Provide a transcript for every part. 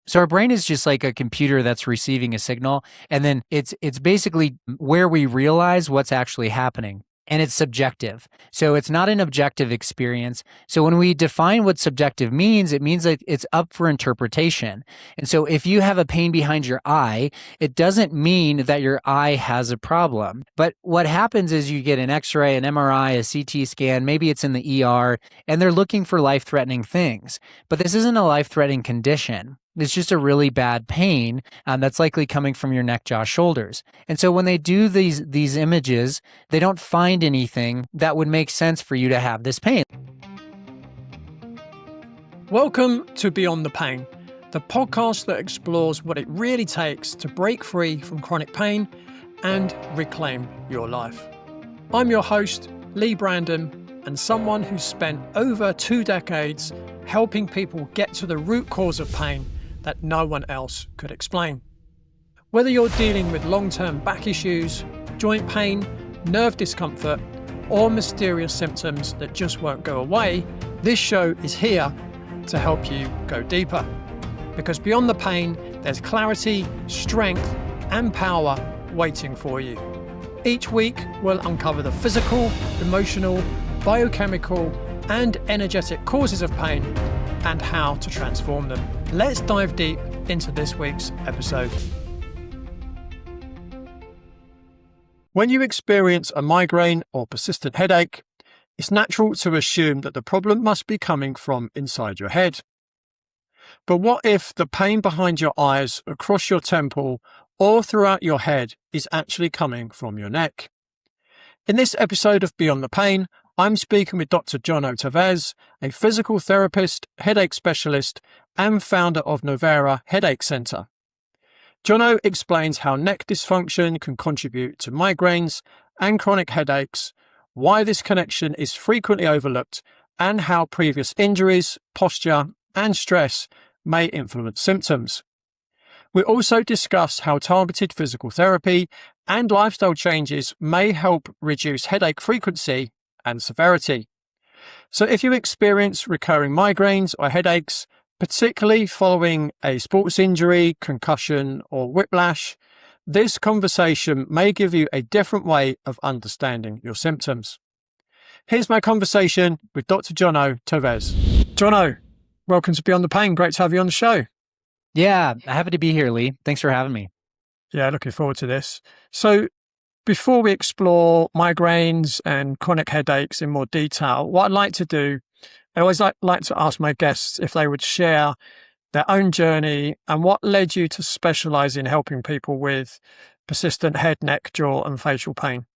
So our brain is just like a computer that's receiving a signal, and then it's basically where we realize what's actually happening. And it's subjective. So it's not an objective experience. So when we define what subjective means, it means that it's up for interpretation. And so if you have a pain behind your eye, it doesn't mean that your eye has a problem. But what happens is you get an X-ray, an MRI, a CT scan, maybe it's in the ER, and they're looking for life-threatening things. But this isn't a life-threatening condition. It's just a really bad pain that's likely coming from your neck, jaw, shoulders. And so when they do these images, they don't find anything that would make sense for you to have this pain. Welcome to Beyond the Pain, the podcast that explores what it really takes to break free from chronic pain and reclaim your life. I'm your host, Leigh Brandon, and someone who's spent over 2 decades helping people get to the root cause of pain that no one else could explain. Whether you're dealing with long-term back issues, joint pain, nerve discomfort, or mysterious symptoms that just won't go away, this show is here to help you go deeper. Because beyond the pain, there's clarity, strength, and power waiting for you. Each week, we'll uncover the physical, emotional, biochemical, and energetic causes of pain and how to transform them. Let's dive deep into this week's episode. When you experience a migraine or persistent headache, it's natural to assume that the problem must be coming from inside your head. But what if the pain behind your eyes, across your temple, or throughout your head is actually coming from your neck? In this episode of Beyond the Pain, I'm speaking with Dr Jono Taves, a physical therapist, headache specialist, and founder of Novera Headache Center. Jono explains how neck dysfunction can contribute to migraines and chronic headaches, why this connection is frequently overlooked, and how previous injuries, posture, and stress may influence symptoms. We also discuss how targeted physical therapy and lifestyle changes may help reduce headache frequency and severity. So if you experience recurring migraines or headaches, particularly following a sports injury, concussion, or whiplash, this conversation may give you a different way of understanding your symptoms. Here's my conversation with Dr. Jono Taves. Jono, welcome to Beyond the Pain. Great to have you on the show. Yeah, happy to be here, Lee. Thanks for having me. Yeah, looking forward to this. So before we explore migraines and chronic headaches in more detail, what I'd like to do, I always like to ask my guests if they would share their own journey and what led you to specialize in helping people with persistent head, neck, jaw, and facial pain.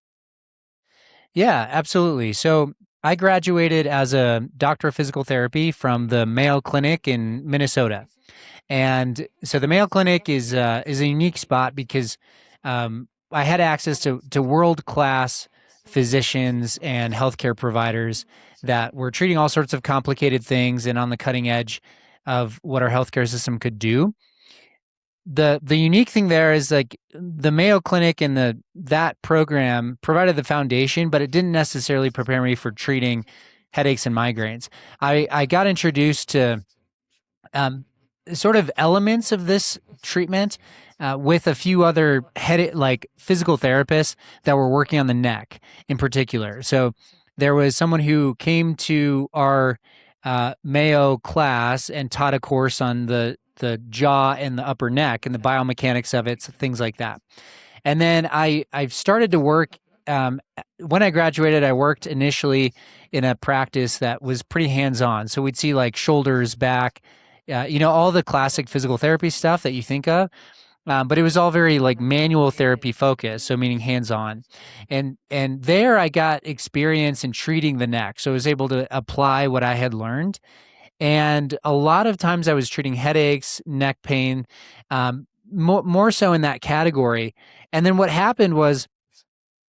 Yeah, absolutely. So I graduated as a doctor of physical therapy from the Mayo Clinic in Minnesota. And so the Mayo Clinic is a unique spot because I had access to world-class physicians and healthcare providers that were treating all sorts of complicated things and on the cutting edge of what our healthcare system could do. The unique thing there is like the Mayo Clinic and that program provided the foundation, but it didn't necessarily prepare me for treating headaches and migraines. I got introduced to sort of elements of this treatment with a few other physical therapists that were working on the neck in particular. So there was someone who came to our Mayo class and taught a course on the jaw and the upper neck and the biomechanics of it, so things like that. And then I started to work. When I graduated, I worked initially in a practice that was pretty hands-on. So we'd see like shoulders, back, all the classic physical therapy stuff that you think of. But it was all very like manual therapy focused, so meaning hands-on. And there I got experience in treating the neck. So I was able to apply what I had learned. And a lot of times I was treating headaches, neck pain, more so in that category. And then what happened was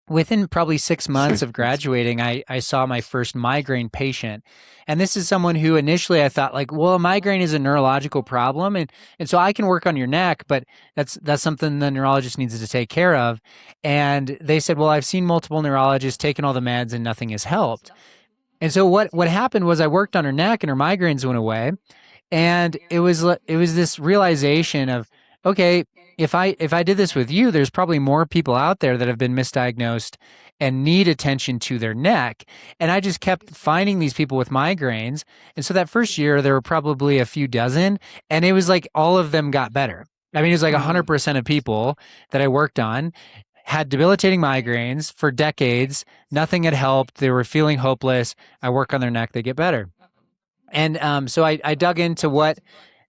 within probably 6 months of graduating, I saw my first migraine patient. And this is someone who initially I thought like, well, a migraine is a neurological problem. And so I can work on your neck, but that's something the neurologist needs to take care of. And they said, well, I've seen multiple neurologists, taken all the meds, and nothing has helped. And so what happened was I worked on her neck and her migraines went away. And it was this realization of, okay, if I did this with you, there's probably more people out there that have been misdiagnosed and need attention to their neck. And I just kept finding these people with migraines. And so that first year there were probably a few dozen, and it was like all of them got better. I mean, it was like Mm. 100% of people that I worked on had debilitating migraines for decades. Nothing had helped. They were feeling hopeless. I work on their neck, they get better. And so I dug into what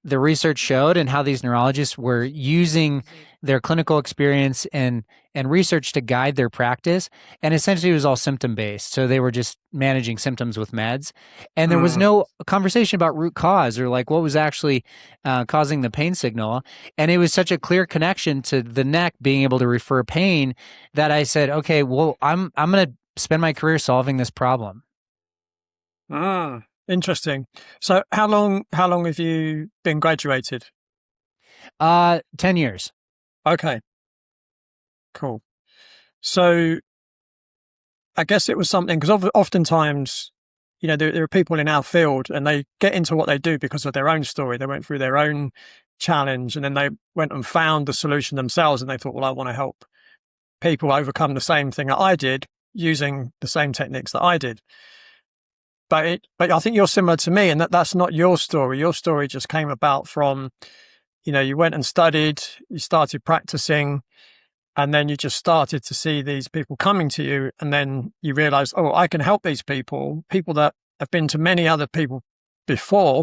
the research showed and how these neurologists were using their clinical experience and research to guide their practice. And essentially, it was all symptom based. So they were just managing symptoms with meds. And there was Mm. no conversation about root cause or like what was actually causing the pain signal. And it was such a clear connection to the neck being able to refer pain that I said, okay, well, I'm going to spend my career solving this problem. Ah, interesting. So how long have you been graduated? 10 years. Okay, cool. So I guess it was something because oftentimes, there are people in our field and they get into what they do because of their own story. They went through their own challenge and then they went and found the solution themselves and they thought, well, I want to help people overcome the same thing that I did using the same techniques that I did. But I think you're similar to me, and that's not your story. Your story just came about from, you went and studied, you started practicing, and then you just started to see these people coming to you, and then you realized, oh, I can help these people that have been to many other people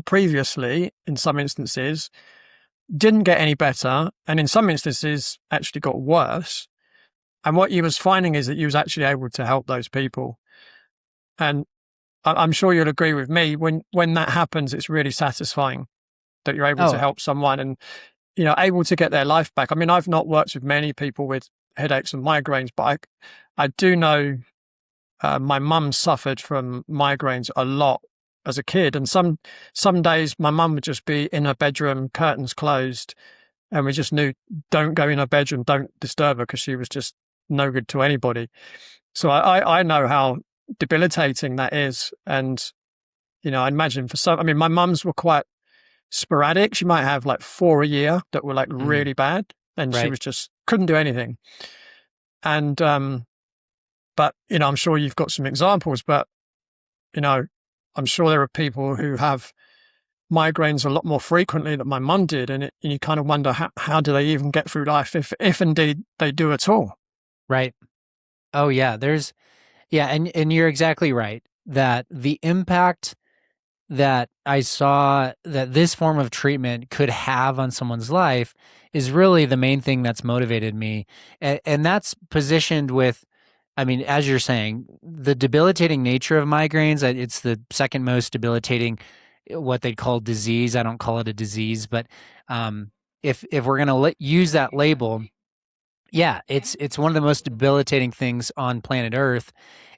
previously, in some instances, didn't get any better, and in some instances actually got worse. And what you was finding is that you was actually able to help those people. And I'm sure you'll agree with me, when that happens, it's really satisfying that you're able to Oh, help someone and, able to get their life back. I mean, I've not worked with many people with headaches and migraines, but I do know my mum suffered from migraines a lot as a kid. And some days my mum would just be in her bedroom, curtains closed, and we just knew, don't go in her bedroom, don't disturb her, because she was just no good to anybody. So I know how debilitating that is. And, I imagine my mums were quite sporadic. She might have like 4 a year that were like mhm, really bad. And she right. was just couldn't do anything. And, but, I'm sure you've got some examples, but, you know, I'm sure there are people who have migraines a lot more frequently than my mum did. And you kind of wonder, how do they even get through life if indeed they do at all? Right. Oh yeah, yeah, and you're exactly right that the impact that I saw that this form of treatment could have on someone's life is really the main thing that's motivated me. And that's positioned with, I mean, as you're saying, the debilitating nature of migraines, it's the second most debilitating, what they call disease. I don't call it a disease, but um, if we're going to use that label, yeah, it's one of the most debilitating things on planet Earth.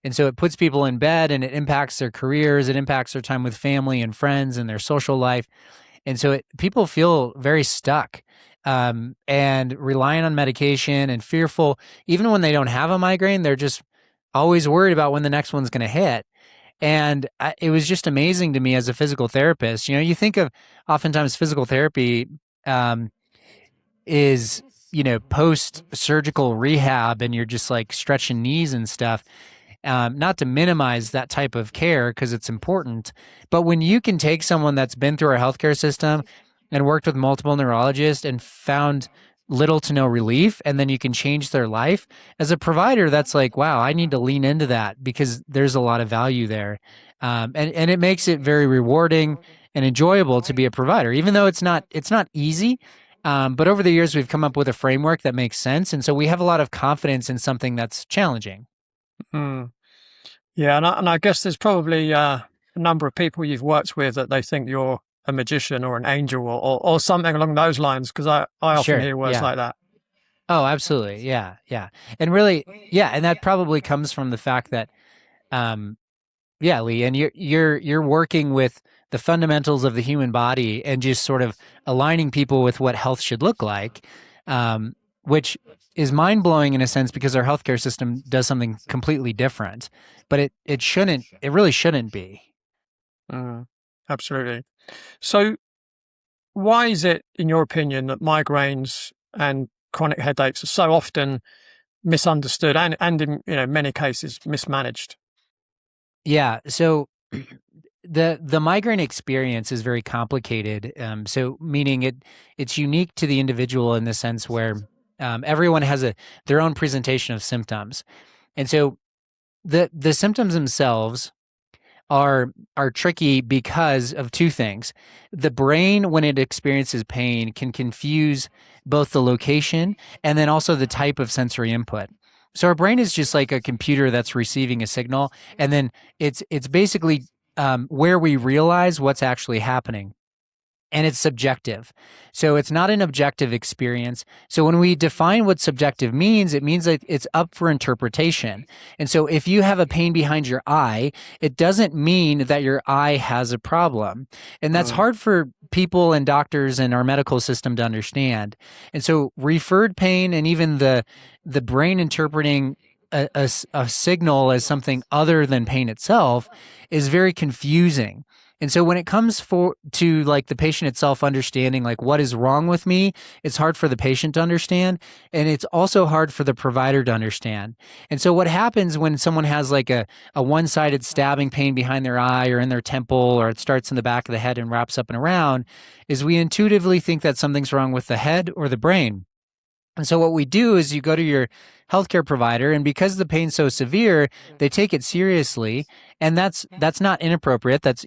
And so it puts people in bed and it impacts their careers, it impacts their time with family and friends and their social life. And so people feel very stuck and relying on medication and fearful. Even when they don't have a migraine, they're just always worried about when the next one's going to hit. And it was just amazing to me as a physical therapist. You know, you think of oftentimes physical therapy um, is, you know, post surgical rehab and you're just like stretching knees and stuff. Not to minimize that type of care because it's important, but when you can take someone that's been through our healthcare system and worked with multiple neurologists and found little to no relief, and then you can change their life as a provider, that's like, wow, I need to lean into that because there's a lot of value there. And it makes it very rewarding and enjoyable to be a provider, even though it's not easy. But over the years, we've come up with a framework that makes sense. And so we have a lot of confidence in something that's challenging. Mm. Yeah, and I guess there's probably a number of people you've worked with that they think you're a magician or an angel or something along those lines, because I often Sure. hear words Yeah. like that. Oh, absolutely. Yeah. Yeah. And really, yeah. And that probably comes from the fact that, um, yeah, Leigh, and you're working with the fundamentals of the human body and just sort of aligning people with what health should look like, which is mind blowing in a sense because our healthcare system does something completely different, but it really shouldn't be. Mm, absolutely. So why is it, in your opinion, that migraines and chronic headaches are so often misunderstood and in many cases mismanaged? Yeah. So the migraine experience is very complicated. So meaning it's unique to the individual in the sense where everyone has their own presentation of symptoms, and so the symptoms themselves are tricky because of two things. The brain, when it experiences pain, can confuse both the location and then also the type of sensory input. So our brain is just like a computer that's receiving a signal, and then it's basically where we realize what's actually happening, and it's subjective. So it's not an objective experience. So when we define what subjective means, it means that it's up for interpretation. And so if you have a pain behind your eye, it doesn't mean that your eye has a problem. And that's hard for people and doctors and our medical system to understand. And so referred pain and even the brain interpreting a signal as something other than pain itself is very confusing. And so when it comes to like the patient itself understanding like what is wrong with me, it's hard for the patient to understand, and it's also hard for the provider to understand. And so what happens when someone has like a one-sided stabbing pain behind their eye or in their temple, or it starts in the back of the head and wraps up and around, is we intuitively think that something's wrong with the head or the brain. And so what we do is you go to your healthcare provider, and because the pain's so severe, they take it seriously, and that's not inappropriate. That's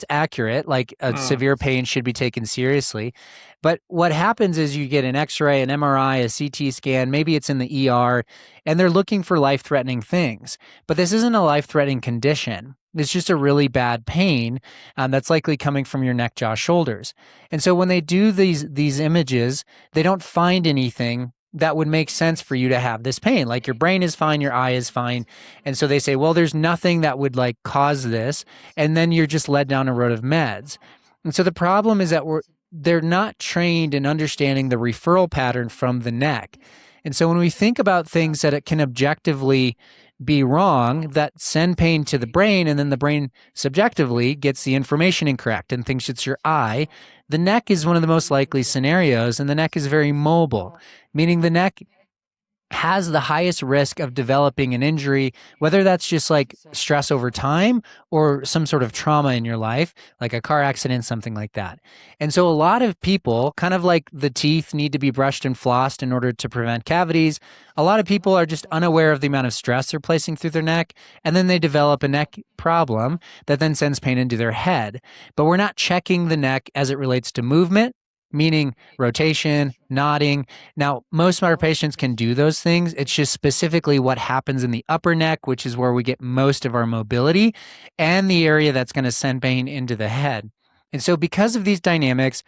accurate. Like a severe pain should be taken seriously. But what happens is you get an X-ray, an MRI, a CT scan, maybe it's in the ER, and they're looking for life-threatening things. But this isn't a life-threatening condition. It's just a really bad pain that's likely coming from your neck, jaw, shoulders. And so when they do these images, they don't find anything that would make sense for you to have this pain. Like your brain is fine, your eye is fine. And so they say, well, there's nothing that would like cause this. And then you're just led down a road of meds. And so the problem is that they're not trained in understanding the referral pattern from the neck. And so when we think about things that it can objectively be wrong that send pain to the brain, and then the brain subjectively gets the information incorrect and thinks it's your eye, the neck is one of the most likely scenarios, and the neck is very mobile, meaning the neck has the highest risk of developing an injury, whether that's just like stress over time or some sort of trauma in your life, like a car accident, something like that. And so a lot of people, kind of like the teeth need to be brushed and flossed in order to prevent cavities, a lot of people are just unaware of the amount of stress they're placing through their neck, and then they develop a neck problem that then sends pain into their head. But we're not checking the neck as it relates to movement, meaning rotation, nodding. Now, most of our patients can do those things. It's just specifically what happens in the upper neck, which is where we get most of our mobility, and the area that's going to send pain into the head. And so because of these dynamics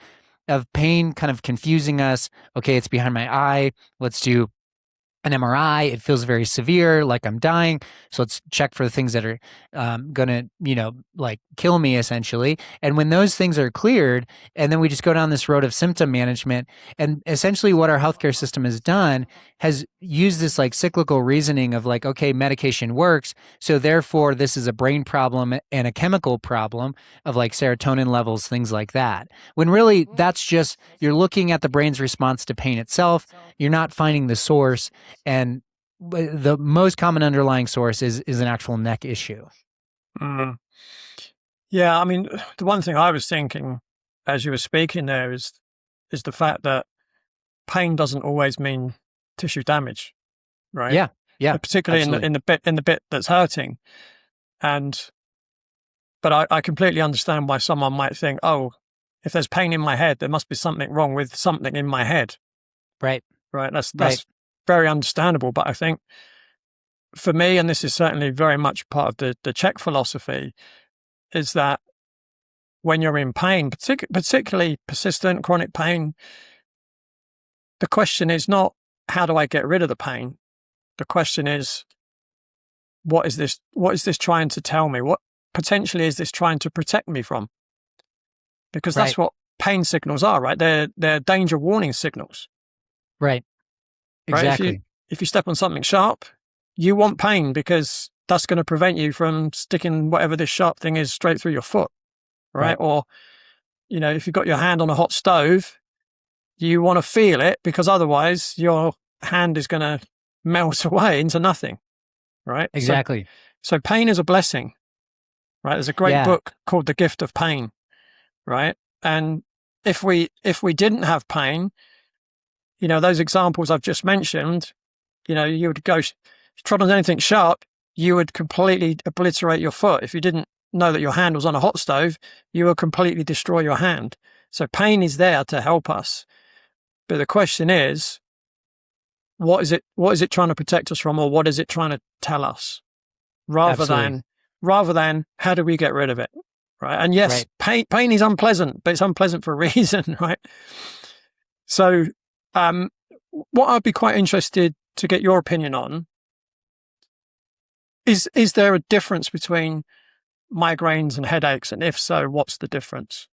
of pain kind of confusing us, okay, it's behind my eye, let's do an MRI, it feels very severe, like I'm dying. So let's check for the things that are going to, like kill me essentially. And when those things are cleared, and then we just go down this road of symptom management, and essentially what our healthcare system has done has used this like cyclical reasoning of like, okay, medication works, so therefore this is a brain problem and a chemical problem of like serotonin levels, things like that. When really that's just, you're looking at the brain's response to pain itself, you're not finding the source. And the most common underlying source is an actual neck issue. Yeah, I mean, the one thing I was thinking as you were speaking there is the fact that pain doesn't always mean tissue damage, right? Yeah, particularly absolutely. in the bit that's hurting. But I completely understand why someone might think, oh, if there's pain in my head, there must be something wrong with something in my head. Right. That's Right. very understandable. But I think for me, and this is certainly very much part of the Czech philosophy, is that when you're in pain, particularly persistent chronic pain, the question is not how do I get rid of the pain? The question is, what is this trying to tell me? What potentially is this trying to protect me from? Because that's what pain signals are, right? They're danger warning signals. Right. Exactly. Right? If you step on something sharp, you want pain because that's going to prevent you from sticking whatever this sharp thing is straight through your foot, right? Or, if you've got your hand on a hot stove, you want to feel it, because otherwise your hand is going to melt away into nothing, right? Exactly. So pain is a blessing, right? There's a great book called The Gift of Pain, right? And if we didn't have pain, those examples I've just mentioned, you would go, trod on anything sharp, you would completely obliterate your foot. If you didn't know that your hand was on a hot stove, you would completely destroy your hand. So pain is there to help us. But the question is, what is it trying to protect us from, or what is it trying to tell us? Rather than how do we get rid of it? Right. And yes, pain is unpleasant, but it's unpleasant for a reason, right? So what I'd be quite interested to get your opinion on is there a difference between migraines and headaches? And if so, what's the difference?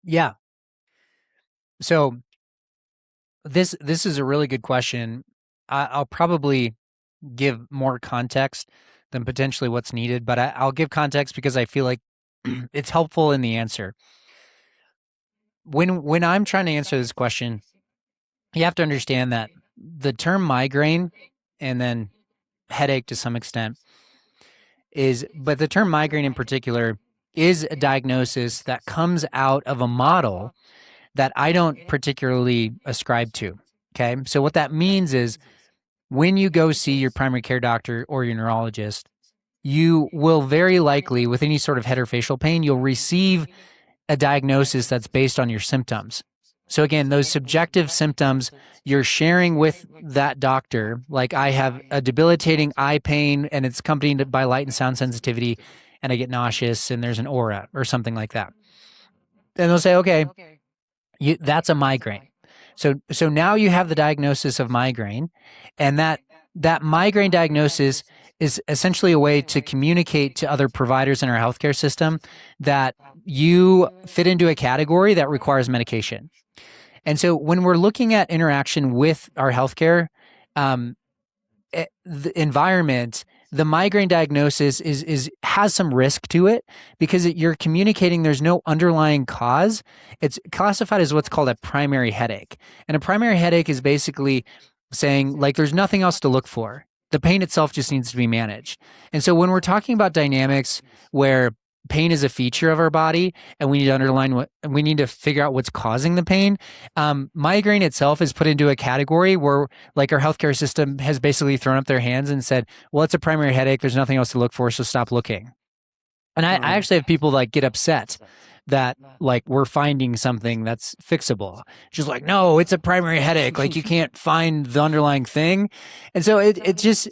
Yeah. So this is a really good question. I'll probably give more context than potentially what's needed, but I'll give context because I feel like it's helpful in the answer. When I'm trying to answer this question, you have to understand that the term migraine and then headache to some extent but the term migraine in particular is a diagnosis that comes out of a model that I don't particularly ascribe to. Okay. So what that means is when you go see your primary care doctor or your neurologist, you will very likely, with any sort of head or facial pain, you'll receive a diagnosis that's based on your symptoms. So again, those subjective symptoms you're sharing with that doctor, like I have a debilitating eye pain and it's accompanied by light and sound sensitivity and I get nauseous and there's an aura or something like that. Then they'll say, okay, that's a migraine. So now you have the diagnosis of migraine, and that migraine diagnosis is essentially a way to communicate to other providers in our healthcare system that you fit into a category that requires medication. And so when we're looking at interaction with our healthcare the environment, the migraine diagnosis has some risk to it because you're communicating there's no underlying cause. It's classified as what's called a primary headache. And a primary headache is basically saying like there's nothing else to look for. The pain itself just needs to be managed. And so when we're talking about dynamics where pain is a feature of our body and we need to figure out what's causing the pain, migraine itself is put into a category where like our healthcare system has basically thrown up their hands and said, well, it's a primary headache, there's nothing else to look for, so stop looking. And I actually have people like get upset that like we're finding something that's fixable. She's like, no, it's a primary headache, like you can't find the underlying thing. And so it just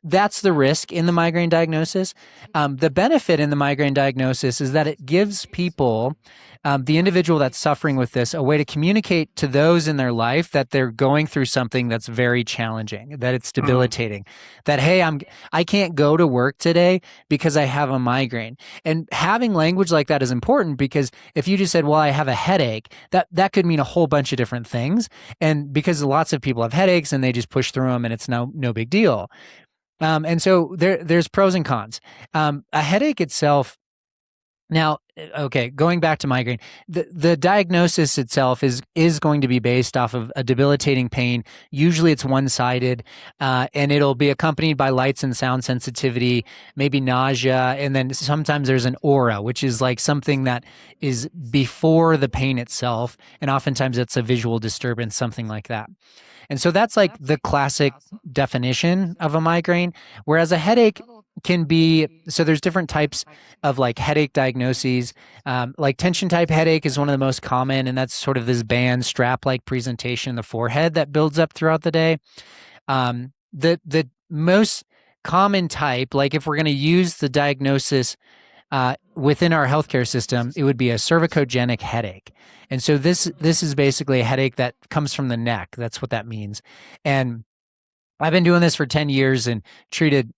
that's the risk in the migraine diagnosis. The benefit in the migraine diagnosis is that it gives people, the individual that's suffering with this, a way to communicate to those in their life that they're going through something that's very challenging, that it's debilitating, that, hey, I can't go to work today because I have a migraine. And having language like that is important because if you just said, well, I have a headache, that could mean a whole bunch of different things. And because lots of people have headaches and they just push through them and it's no big deal. And so there's pros and cons. A headache itself. Now, okay, going back to migraine, the diagnosis itself is going to be based off of a debilitating pain. Usually it's one-sided, and it'll be accompanied by lights and sound sensitivity, maybe nausea, and then sometimes there's an aura, which is like something that is before the pain itself, and oftentimes it's a visual disturbance, something like that. And so that's like the classic definition of a migraine, whereas a headache can be, so there's different types of like headache diagnoses. Like tension type headache is one of the most common, and that's sort of this band strap-like presentation in the forehead that builds up throughout the day. The most common type, like if we're going to use the diagnosis within our healthcare system, it would be a cervicogenic headache. And so this is basically a headache that comes from the neck. That's what that means. And I've been doing this for 10 years and treated,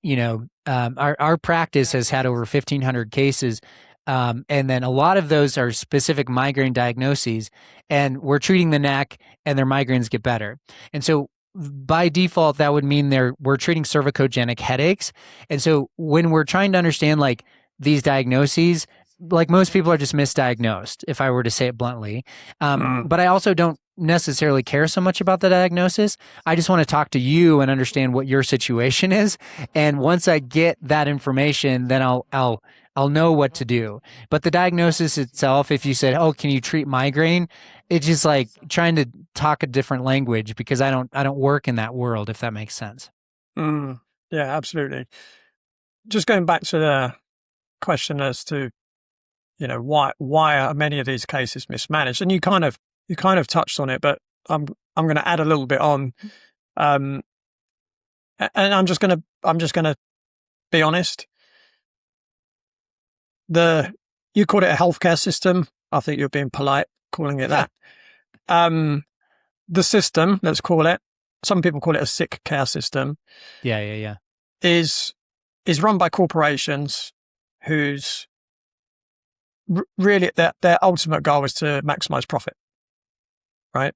our practice has had over 1,500 cases. And then a lot of those are specific migraine diagnoses, and we're treating the neck and their migraines get better. And so by default, that would mean we're treating cervicogenic headaches. And so when we're trying to understand like these diagnoses, like most people are just misdiagnosed, if I were to say it bluntly. Mm. But I also don't necessarily care so much about the diagnosis. I just want to talk to you and understand what your situation is. And once I get that information, then I'll know what to do. But the diagnosis itself, if you said, "Oh, can you treat migraine?" It's just like trying to talk a different language because I don't work in that world, if that makes sense. Mm. Yeah, absolutely. Just going back to the question as to, why are many of these cases mismanaged? And you kind of touched on it, but I'm going to add a little bit on. Um, and I'm just gonna be honest. You called it a healthcare system. I think you're being polite calling it that. The system, let's call it. Some people call it a sick care system. Yeah. Is run by corporations whose really their ultimate goal is to maximize profit. Right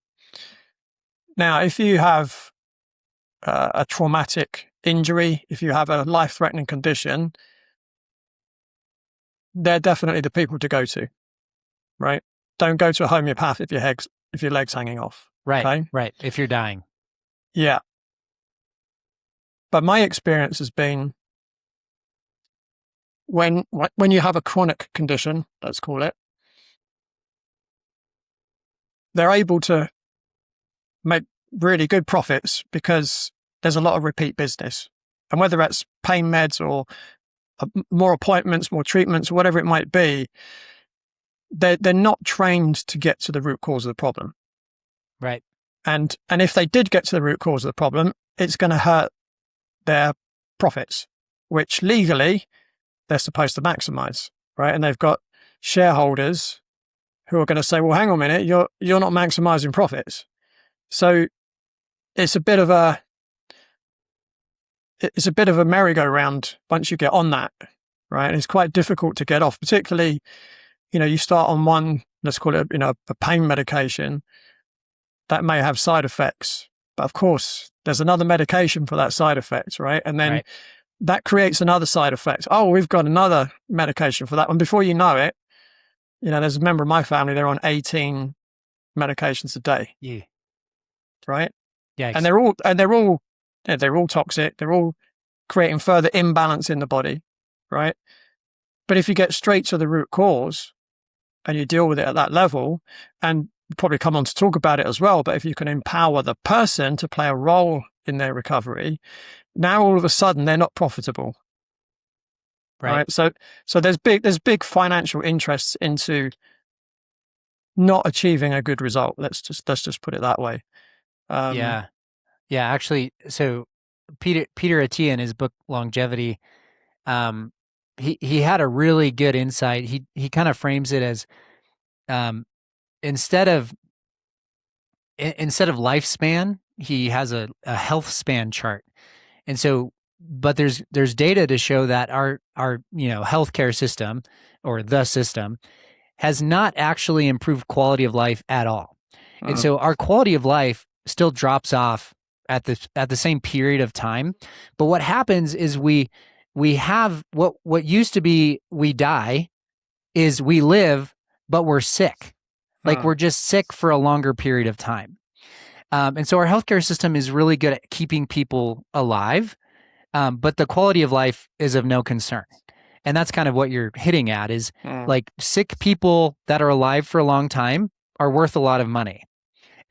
now, if you have a traumatic injury, if you have a life-threatening condition, they're definitely the people to go to, right? Don't go to a homeopath if your leg's hanging off. Right. Okay? Right. If you're dying. Yeah. But my experience has been when you have a chronic condition, let's call it, they're able to make really good profits because there's a lot of repeat business. And whether that's pain meds or more appointments, more treatments, whatever it might be, they're not trained to get to the root cause of the problem. Right. And if they did get to the root cause of the problem, it's going to hurt their profits, which legally they're supposed to maximize, right? And they've got shareholders who are going to say, well, hang on a minute, you're not maximizing profits. So it's a bit of a merry-go-round once you get on that, right? And it's quite difficult to get off, particularly, you start on one, let's call it, a pain medication that may have side effects. But of course, there's another medication for that side effect, right? And then that creates another side effect. Oh, we've got another medication for that. And before you know it, there's a member of my family, they're on 18 medications a day. Yeah. Right? Yeah. And they're all toxic. They're all creating further imbalance in the body, right? But if you get straight to the root cause and you deal with it at that level, and we'll probably come on to talk about it as well, but if you can empower the person to play a role in their recovery, now all of a sudden they're not profitable. Right. So there's big financial interests into not achieving a good result. Let's just put it that way. Yeah. Actually, so Peter Attia in his book Longevity, he had a really good insight. He kind of frames it as instead of lifespan, he has a health span chart. And so, but there's data to show that our healthcare system, or the system, has not actually improved quality of life at all. And so our quality of life still drops off at the same period of time. But what happens is we have what used to be we die is we live, but we're sick. Like we're just sick for a longer period of time. And so our healthcare system is really good at keeping people alive, but the quality of life is of no concern. And that's kind of what you're hitting at is like sick people that are alive for a long time are worth a lot of money.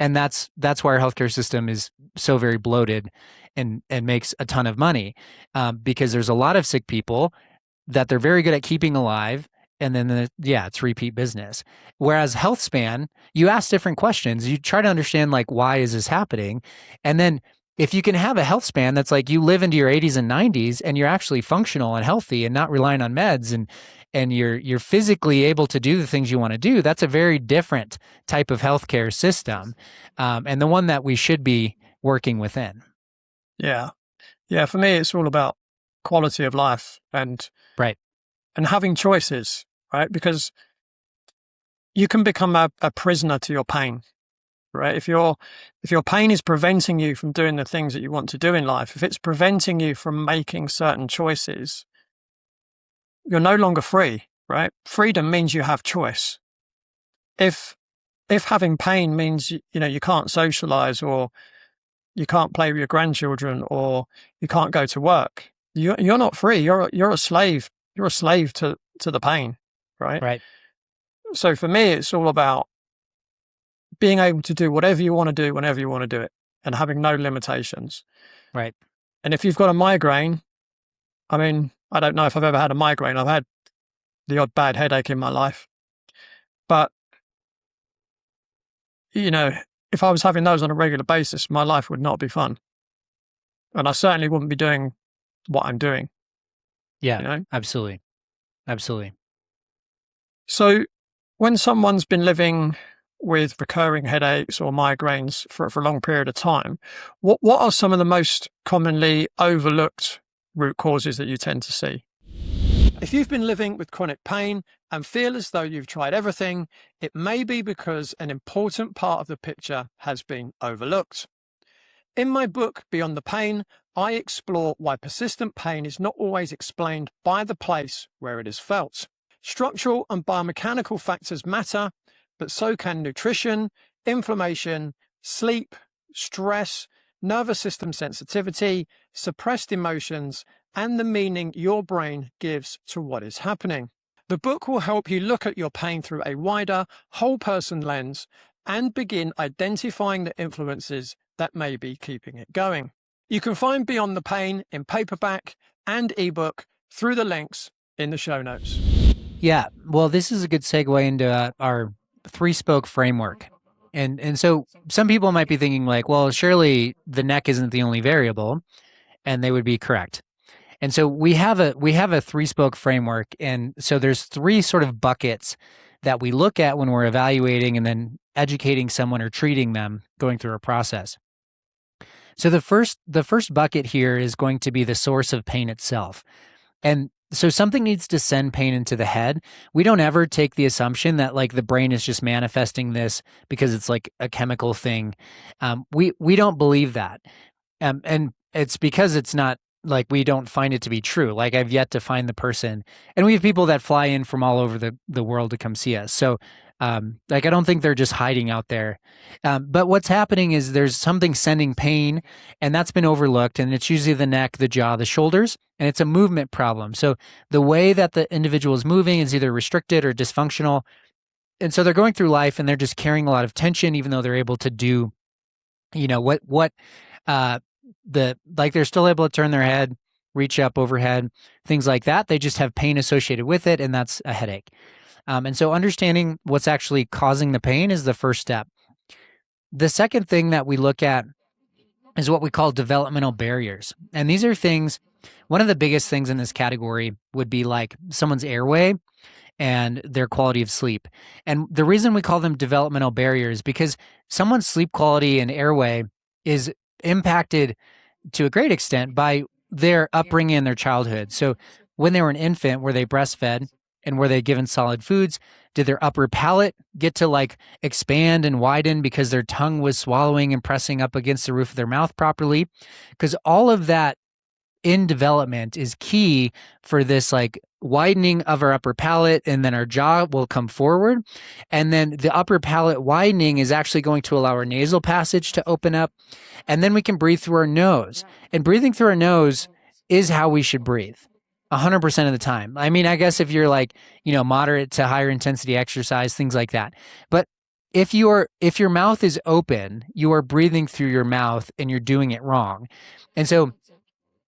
And that's why our healthcare system is so very bloated and makes a ton of money, because there's a lot of sick people that they're very good at keeping alive. And then, it's repeat business. Whereas health span, you ask different questions. You try to understand, like, why is this happening? And then if you can have a health span that's like you live into your 80s and 90s and you're actually functional and healthy and not relying on meds and you're physically able to do the things you want to do, that's a very different type of healthcare system, and the one that we should be working within. Yeah. For me, it's all about quality of life and having choices, right? Because you can become a prisoner to your pain, right? If your pain is preventing you from doing the things that you want to do in life, if it's preventing you from making certain choices, you're no longer free, right? Freedom means you have choice. If having pain means, you can't socialize, or you can't play with your grandchildren, or you can't go to work, you're not free. You're a slave. You're a slave to the pain, right? Right. So for me, it's all about being able to do whatever you want to do whenever you want to do it, and having no limitations. Right. And if you've got a migraine, I mean, I don't know if I've ever had a migraine. I've had the odd bad headache in my life. But, if I was having those on a regular basis, my life would not be fun. And I certainly wouldn't be doing what I'm doing. Yeah, absolutely. Absolutely. So when someone's been living with recurring headaches or migraines for a long period of time, what are some of the most commonly overlooked root causes that you tend to see? If you've been living with chronic pain and feel as though you've tried everything, it may be because an important part of the picture has been overlooked. In my book, Beyond the Pain, I explore why persistent pain is not always explained by the place where it is felt. Structural and biomechanical factors matter, but so can nutrition, inflammation, sleep, stress, nervous system sensitivity, suppressed emotions, and the meaning your brain gives to what is happening. The book will help you look at your pain through a wider, whole-person lens and begin identifying the influences that may be keeping it going. You can find Beyond the Pain in paperback and ebook through the links in the show notes. Yeah, well, this is a good segue into our three-spoke framework. And so some people might be thinking like, well, surely the neck isn't the only variable, and they would be correct. And so we have a three-spoke framework, and so there's three sort of buckets that we look at when we're evaluating and then educating someone or treating them going through a process. So the first bucket here is going to be the source of pain itself. And so something needs to send pain into the head. We don't ever take the assumption that like the brain is just manifesting this because it's like a chemical thing. We don't believe that. And it's because it's not like we don't find it to be true. Like I've yet to find the person, and we have people that fly in from all over the world to come see us. So like I don't think they're just hiding out there. But what's happening is there's something sending pain, and that's been overlooked, and it's usually the neck, the jaw, the shoulders, and it's a movement problem. So the way that the individual is moving is either restricted or dysfunctional. And so they're going through life and they're just carrying a lot of tension, even though they're able to do, they're still able to turn their head, reach up overhead, things like that. They just have pain associated with it, and that's a headache. And so understanding what's actually causing the pain is the first step. The second thing that we look at is what we call developmental barriers. And these are things, one of the biggest things in this category would be like someone's airway and their quality of sleep. And the reason we call them developmental barriers is because someone's sleep quality and airway is impacted to a great extent by their upbringing in their childhood. So when they were an infant, were they breastfed and were they given solid foods? Did their upper palate get to like expand and widen because their tongue was swallowing and pressing up against the roof of their mouth properly? Because all of that in development is key for this like widening of our upper palate, and then our jaw will come forward. And then the upper palate widening is actually going to allow our nasal passage to open up. And then we can breathe through our nose. And breathing through our nose is how we should breathe 100% of the time. I mean, I guess if you're like, moderate to higher intensity exercise, things like that. But if your mouth is open, you are breathing through your mouth and you're doing it wrong. And so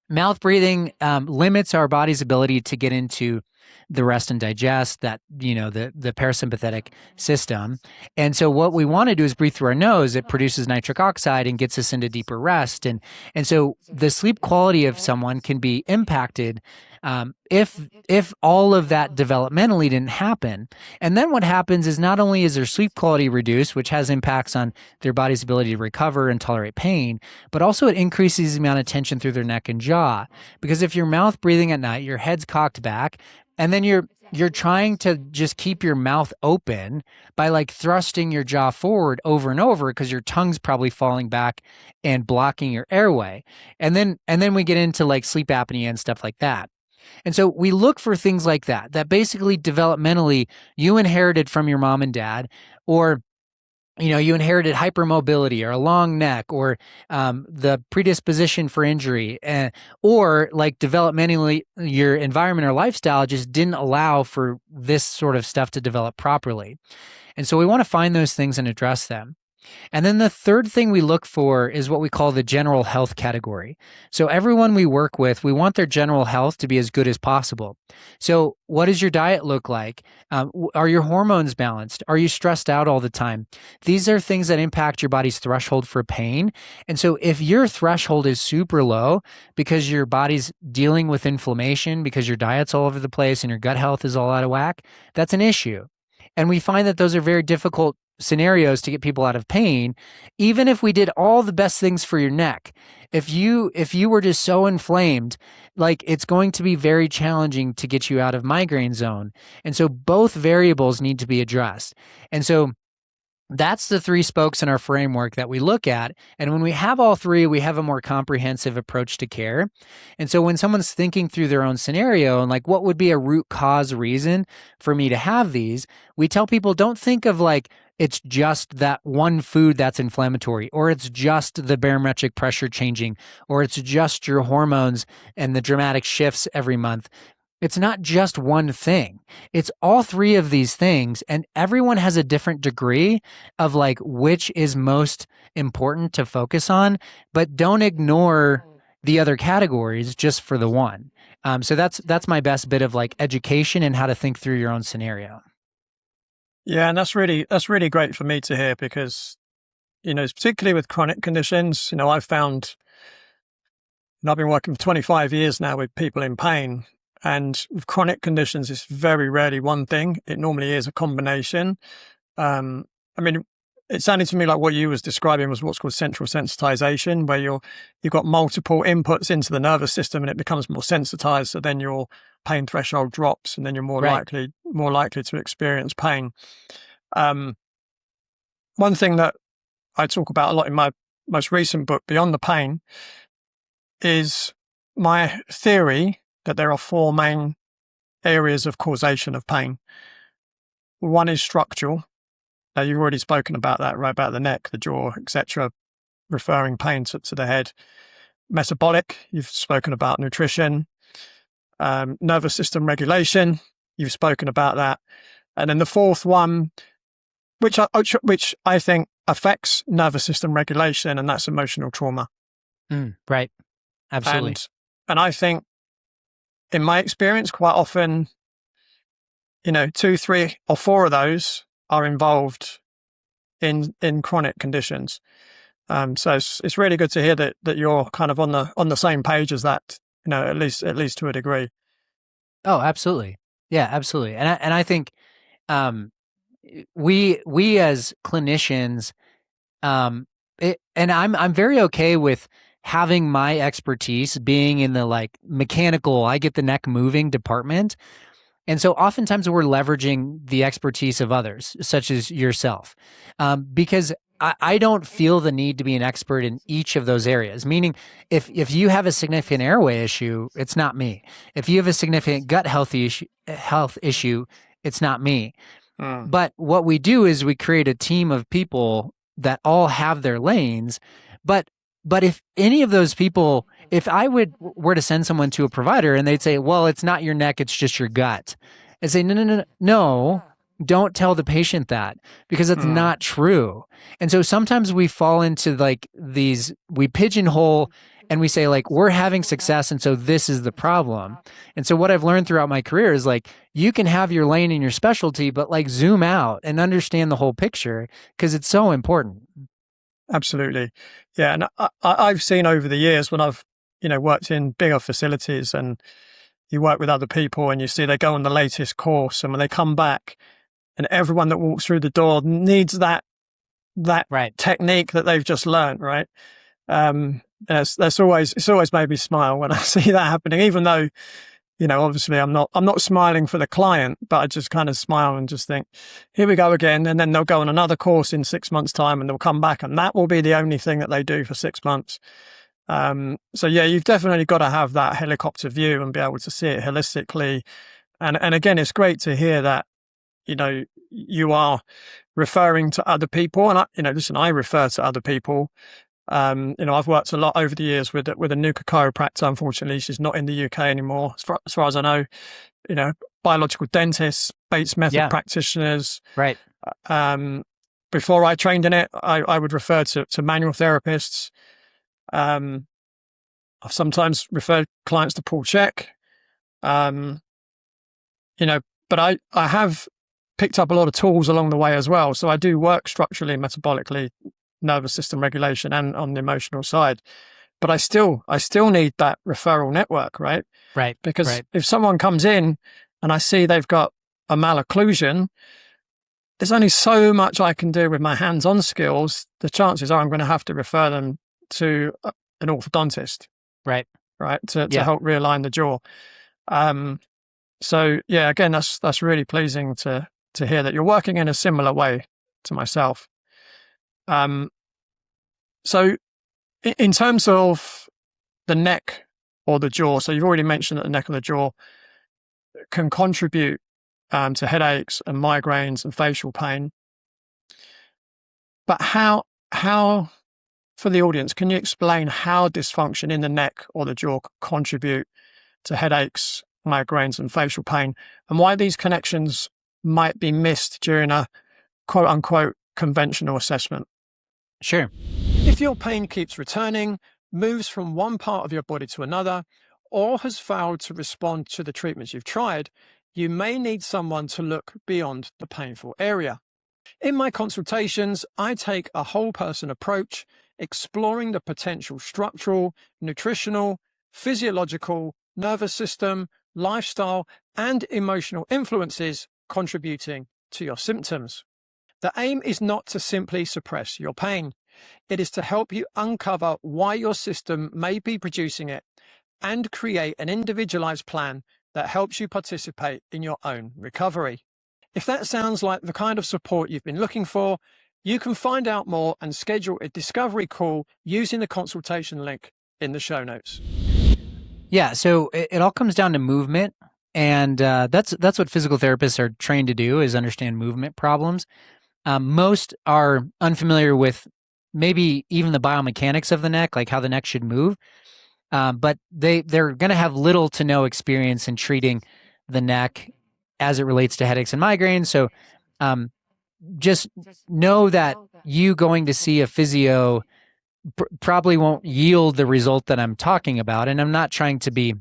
mouth breathing limits our body's ability to get into the rest and digest, that, the parasympathetic system. And so what we want to do is breathe through our nose. It produces nitric oxide and gets us into deeper rest. And so the sleep quality of someone can be impacted if all of that developmentally didn't happen. And then what happens is not only is their sleep quality reduced, which has impacts on their body's ability to recover and tolerate pain, but also it increases the amount of tension through their neck and jaw. Because if you're mouth breathing at night, your head's cocked back, and then you're trying to just keep your mouth open by like thrusting your jaw forward over and over because your tongue's probably falling back and blocking your airway. And then we get into like sleep apnea and stuff like that. And so we look for things like that basically developmentally you inherited from your mom and dad, or you inherited hypermobility or a long neck, or the predisposition for injury, or like developmentally your environment or lifestyle just didn't allow for this sort of stuff to develop properly. And so we want to find those things and address them. And then the third thing we look for is what we call the general health category. So everyone we work with, we want their general health to be as good as possible. So what does your diet look like? Are your hormones balanced? Are you stressed out all the time? These are things that impact your body's threshold for pain. And so if your threshold is super low because your body's dealing with inflammation, because your diet's all over the place and your gut health is all out of whack, that's an issue. And we find that those are very difficult scenarios to get people out of pain, even if we did all the best things for your neck. If you were just so inflamed, like it's going to be very challenging to get you out of migraine zone. And so both variables need to be addressed. And so that's the three spokes in our framework that we look at. And when we have all three, we have a more comprehensive approach to care. And so when someone's thinking through their own scenario and like, what would be a root cause reason for me to have these? We tell people, don't think of like, it's just that one food that's inflammatory, or it's just the barometric pressure changing, or it's just your hormones and the dramatic shifts every month. It's not just one thing. It's all three of these things, and everyone has a different degree of like which is most important to focus on, but don't ignore the other categories just for the one. So that's my best bit of like education and how to think through your own scenario. Yeah, and that's really great for me to hear because, particularly with chronic conditions, I've found, and I've been working for 25 years now with people in pain, and with chronic conditions, it's very rarely one thing. It normally is a combination. I mean, it sounded to me like what you was describing was what's called central sensitization, where you've got multiple inputs into the nervous system and it becomes more sensitized. So then your pain threshold drops, and then you're more likely to experience pain. One thing that I talk about a lot in my most recent book, Beyond the Pain, is my theory that there are four main areas of causation of pain. One is structural. Now, you've already spoken about that, right? About the neck, the jaw, etc., referring pain to the head. Metabolic, you've spoken about nutrition. Nervous system regulation, you've spoken about that. And then the fourth one, which I think affects nervous system regulation, and that's emotional trauma. Right. Absolutely. And I think, in my experience, quite often, 2, 3, or 4 of those are involved in chronic conditions. So it's really good to hear that you're kind of on the same page as that, at least to a degree. Oh, absolutely. Yeah, absolutely. And I think we as clinicians, and I'm very okay with having my expertise being in the like mechanical, I get the neck moving department. And so oftentimes we're leveraging the expertise of others, such as yourself, because I don't feel the need to be an expert in each of those areas. Meaning, if you have a significant airway issue, it's not me. If you have a significant gut health issue, it's not me. But what we do is we create a team of people that all have their lanes. But if any of those people, if I were to send someone to a provider and they'd say, well, it's not your neck, it's just your gut. I'd say, no, don't tell the patient that, because that's not true. And so sometimes we fall into like we pigeonhole and we say like, we're having success, and so this is the problem. And so what I've learned throughout my career is like, you can have your lane in your specialty, but like zoom out and understand the whole picture, because it's so important. Absolutely. Yeah. And I've seen over the years when I've, worked in bigger facilities and you work with other people and you see they go on the latest course, and when they come back and everyone that walks through the door needs that right. technique that they've just learned. Right. It's always made me smile when I see that happening, even though, obviously I'm not smiling for the client, but I just kind of smile and just think, here we go again. And then they'll go on another course in 6 months' time and they'll come back, and that will be the only thing that they do for 6 months. So yeah, you've definitely got to have that helicopter view and be able to see it holistically. And again, it's great to hear that, you are referring to other people. And listen, I refer to other people. I've worked a lot over the years with a Nuka chiropractor. Unfortunately, she's not in the UK anymore, as far as I know. Biological dentists, Bates method practitioners. Right. Before I trained in it, I would refer to manual therapists. I've sometimes referred clients to Paul Chek. But I have picked up a lot of tools along the way as well. So I do work structurally, metabolically, nervous system regulation, and on the emotional side. But I still need that referral network, right? Right. Because if someone comes in and I see they've got a malocclusion, there's only so much I can do with my hands-on skills. The chances are I'm going to have to refer them to an orthodontist, right, to help realign the jaw. So yeah, again, that's really pleasing to hear that you're working in a similar way to myself. So in terms of the neck or the jaw, so you've already mentioned that the neck or the jaw can contribute to headaches and migraines and facial pain. But how, for the audience, can you explain how dysfunction in the neck or the jaw contribute to headaches, migraines and facial pain, and why these connections might be missed during a quote unquote conventional assessment? Sure. If your pain keeps returning, moves from one part of your body to another, or has failed to respond to the treatments you've tried, you may need someone to look beyond the painful area. In my consultations, I take a whole person approach, exploring the potential structural, nutritional, physiological, nervous system, lifestyle, and emotional influences contributing to your symptoms. The aim is not to simply suppress your pain. It is to help you uncover why your system may be producing it and create an individualized plan that helps you participate in your own recovery. If that sounds like the kind of support you've been looking for, you can find out more and schedule a discovery call using the consultation link in the show notes. Yeah, so it all comes down to movement, and that's what physical therapists are trained to do, is understand movement problems. Most are unfamiliar with maybe even the biomechanics of the neck, like how the neck should move, but they're going to have little to no experience in treating the neck as it relates to headaches and migraines. So just know that you going to see a physio probably won't yield the result that I'm talking about. And I'm not trying to be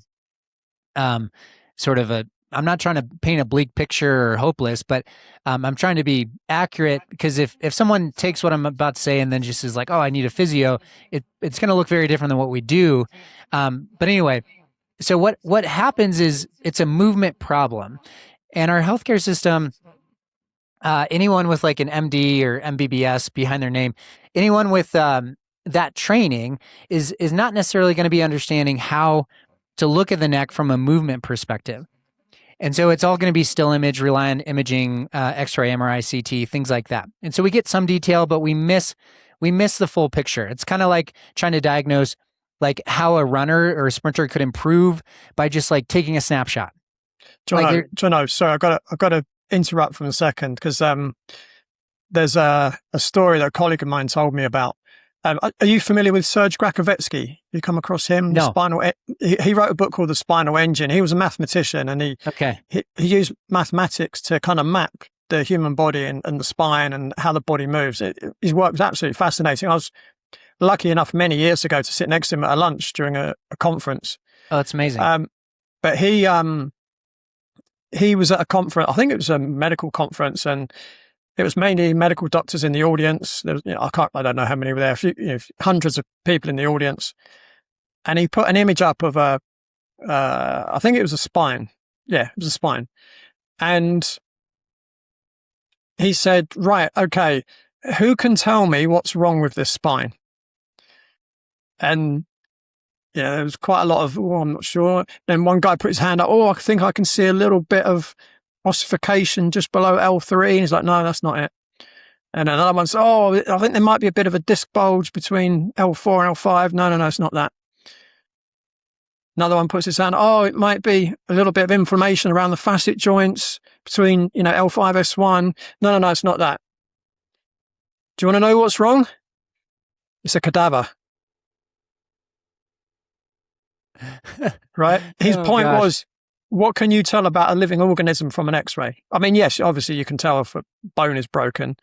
I'm not trying to paint a bleak picture or hopeless, but I'm trying to be accurate, because if someone takes what I'm about to say and then just is like, oh, I need a physio, it's going to look very different than what we do. But anyway, so what happens is it's a movement problem. And our healthcare system, anyone with like an MD or MBBS behind their name, anyone with that training is not necessarily going to be understanding how to look at the neck from a movement perspective. And so it's all going to be still image, rely on imaging, X-ray, MRI, CT, things like that. And so we get some detail, but we miss the full picture. It's kind of like trying to diagnose like how a runner or a sprinter could improve by just like taking a snapshot. Jono, sorry, I've got to interrupt for a second, because there's a story that a colleague of mine told me about. Are you familiar with Serge Grakovetsky? You come across him? No. He wrote a book called The Spinal Engine. He was a mathematician, and he used mathematics to kind of map the human body and the spine and how the body moves. His work was absolutely fascinating. I was lucky enough many years ago to sit next to him at a lunch during a conference. Oh, that's amazing. But he was at a conference. I think it was a medical conference, and it was mainly medical doctors in the audience. There was, I don't know how many were there. Hundreds of people in the audience, and he put an image up of I think it was a spine. Yeah, it was a spine, and he said, "Right, okay, who can tell me what's wrong with this spine?" And there was quite a lot of, "Oh, I'm not sure." Then one guy put his hand up. "Oh, I think I can see a little bit of ossification just below L3. And he's like, "No, that's not it." And another one said, "Oh, I think there might be a bit of a disc bulge between L4 and L5. No, it's not that." Another one puts its hand, oh, it might be a little bit of inflammation around the facet joints between, L5, S1. No, it's not that. Do you want to know what's wrong? It's a cadaver, right? His Oh point gosh. was, what can you tell about a living organism from an X-ray? I mean, yes, obviously you can tell if a bone is broken,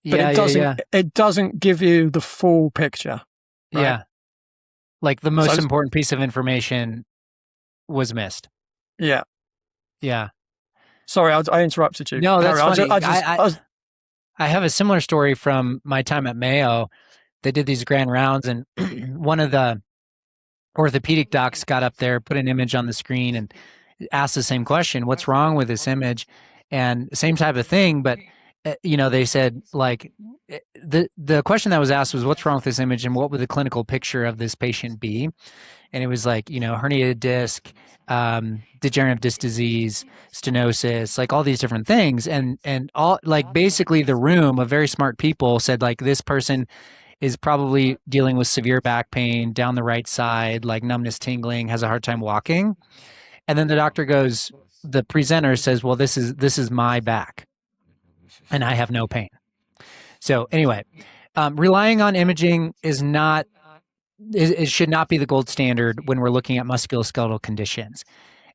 but Yeah, yeah, yeah. it doesn't give you the full picture, right? Yeah. Like the So most important piece of information was missed. yeah. Yeah. Sorry, I interrupted you. No, Carry that's on. funny. I have a similar story from my time at Mayo. They did these grand rounds, and one of the orthopedic docs got up there, put an image on the screen, and asked the same question: "What's wrong with this image?" And same type of thing, but they said like the question that was asked was, "What's wrong with this image?" and what would the clinical picture of this patient be? And it was like herniated disc, degenerative disc disease, stenosis, like all these different things, and all like basically the room of very smart people said like this person is probably dealing with severe back pain down the right side, like numbness, tingling, has a hard time walking. And then the doctor goes, the presenter says, "Well, this is my back, and I have no pain." So anyway, relying on imaging is not it should not be the gold standard when we're looking at musculoskeletal conditions.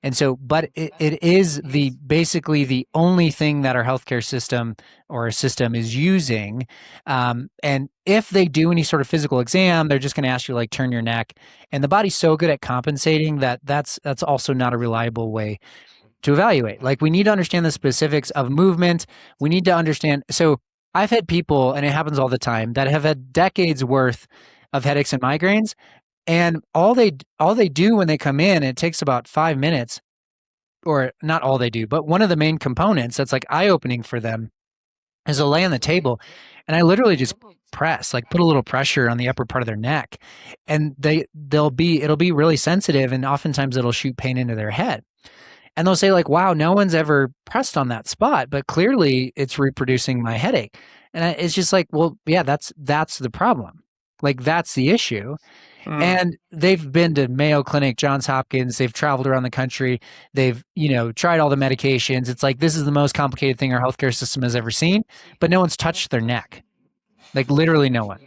And so, but it is basically the only thing that our healthcare system or a system is using. And if they do any sort of physical exam, they're just going to ask you like turn your neck. And the body's so good at compensating that that's also not a reliable way to evaluate. Like we need to understand the specifics of movement. We need to understand. So I've had people, and it happens all the time, that have had decades worth of headaches and migraines, and all they do when they come in, it takes about 5 minutes, or not all they do, but one of the main components that's like eye opening for them is to lay on the table, and I literally just press, like put a little pressure on the upper part of their neck, and it'll be really sensitive, and oftentimes it'll shoot pain into their head. And they'll say like, "Wow, no one's ever pressed on that spot, but clearly it's reproducing my headache." And it's just like, well, yeah, that's the problem. Like that's the issue. And they've been to Mayo Clinic, Johns Hopkins, they've traveled around the country, they've, tried all the medications. It's like this is the most complicated thing our healthcare system has ever seen, but no one's touched their neck. Like literally no one.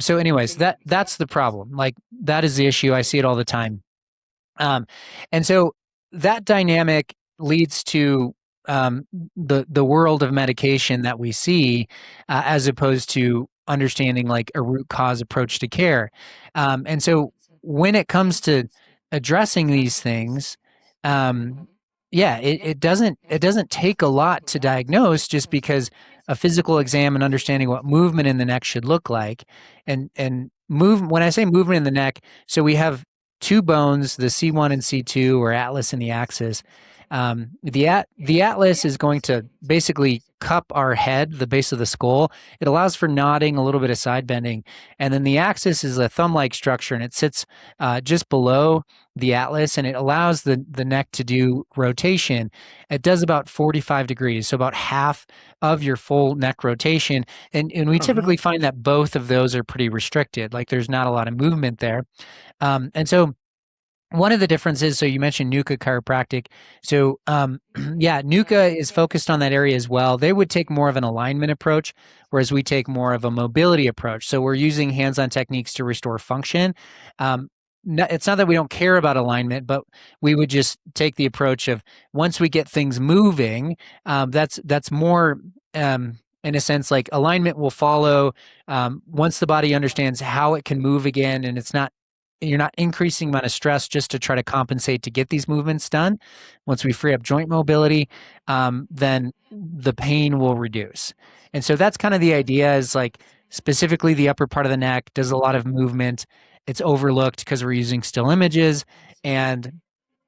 So anyways, that's the problem. Like that is the issue. I see it all the time. And so that dynamic leads to the world of medication that we see, as opposed to understanding like a root cause approach to care. And so when it comes to addressing these things, yeah, it doesn't take a lot to diagnose, just because a physical exam and understanding what movement in the neck should look like, and move. When I say movement in the neck, so we have two bones, the C1 and C2, or atlas and the axis. The atlas is going to basically cup our head, the base of the skull. It allows for nodding, a little bit of side bending. And then the axis is a thumb-like structure, and it sits just below the atlas, and it allows the neck to do rotation. It does about 45 degrees, so about half of your full neck rotation. And we typically find that both of those are pretty restricted. Like there's not a lot of movement there. And so one of the differences, so you mentioned NUCA chiropractic. So, yeah, NUCA is focused on that area as well. They would take more of an alignment approach, whereas we take more of a mobility approach. So we're using hands-on techniques to restore function. It's not that we don't care about alignment, but we would just take the approach of once we get things moving, that's more, in a sense, like alignment will follow once the body understands how it can move again, and you're not increasing amount of stress just to try to compensate to get these movements done. Once we free up joint mobility, then the pain will reduce. And so that's kind of the idea, is like specifically the upper part of the neck does a lot of movement. It's overlooked because we're using still images. And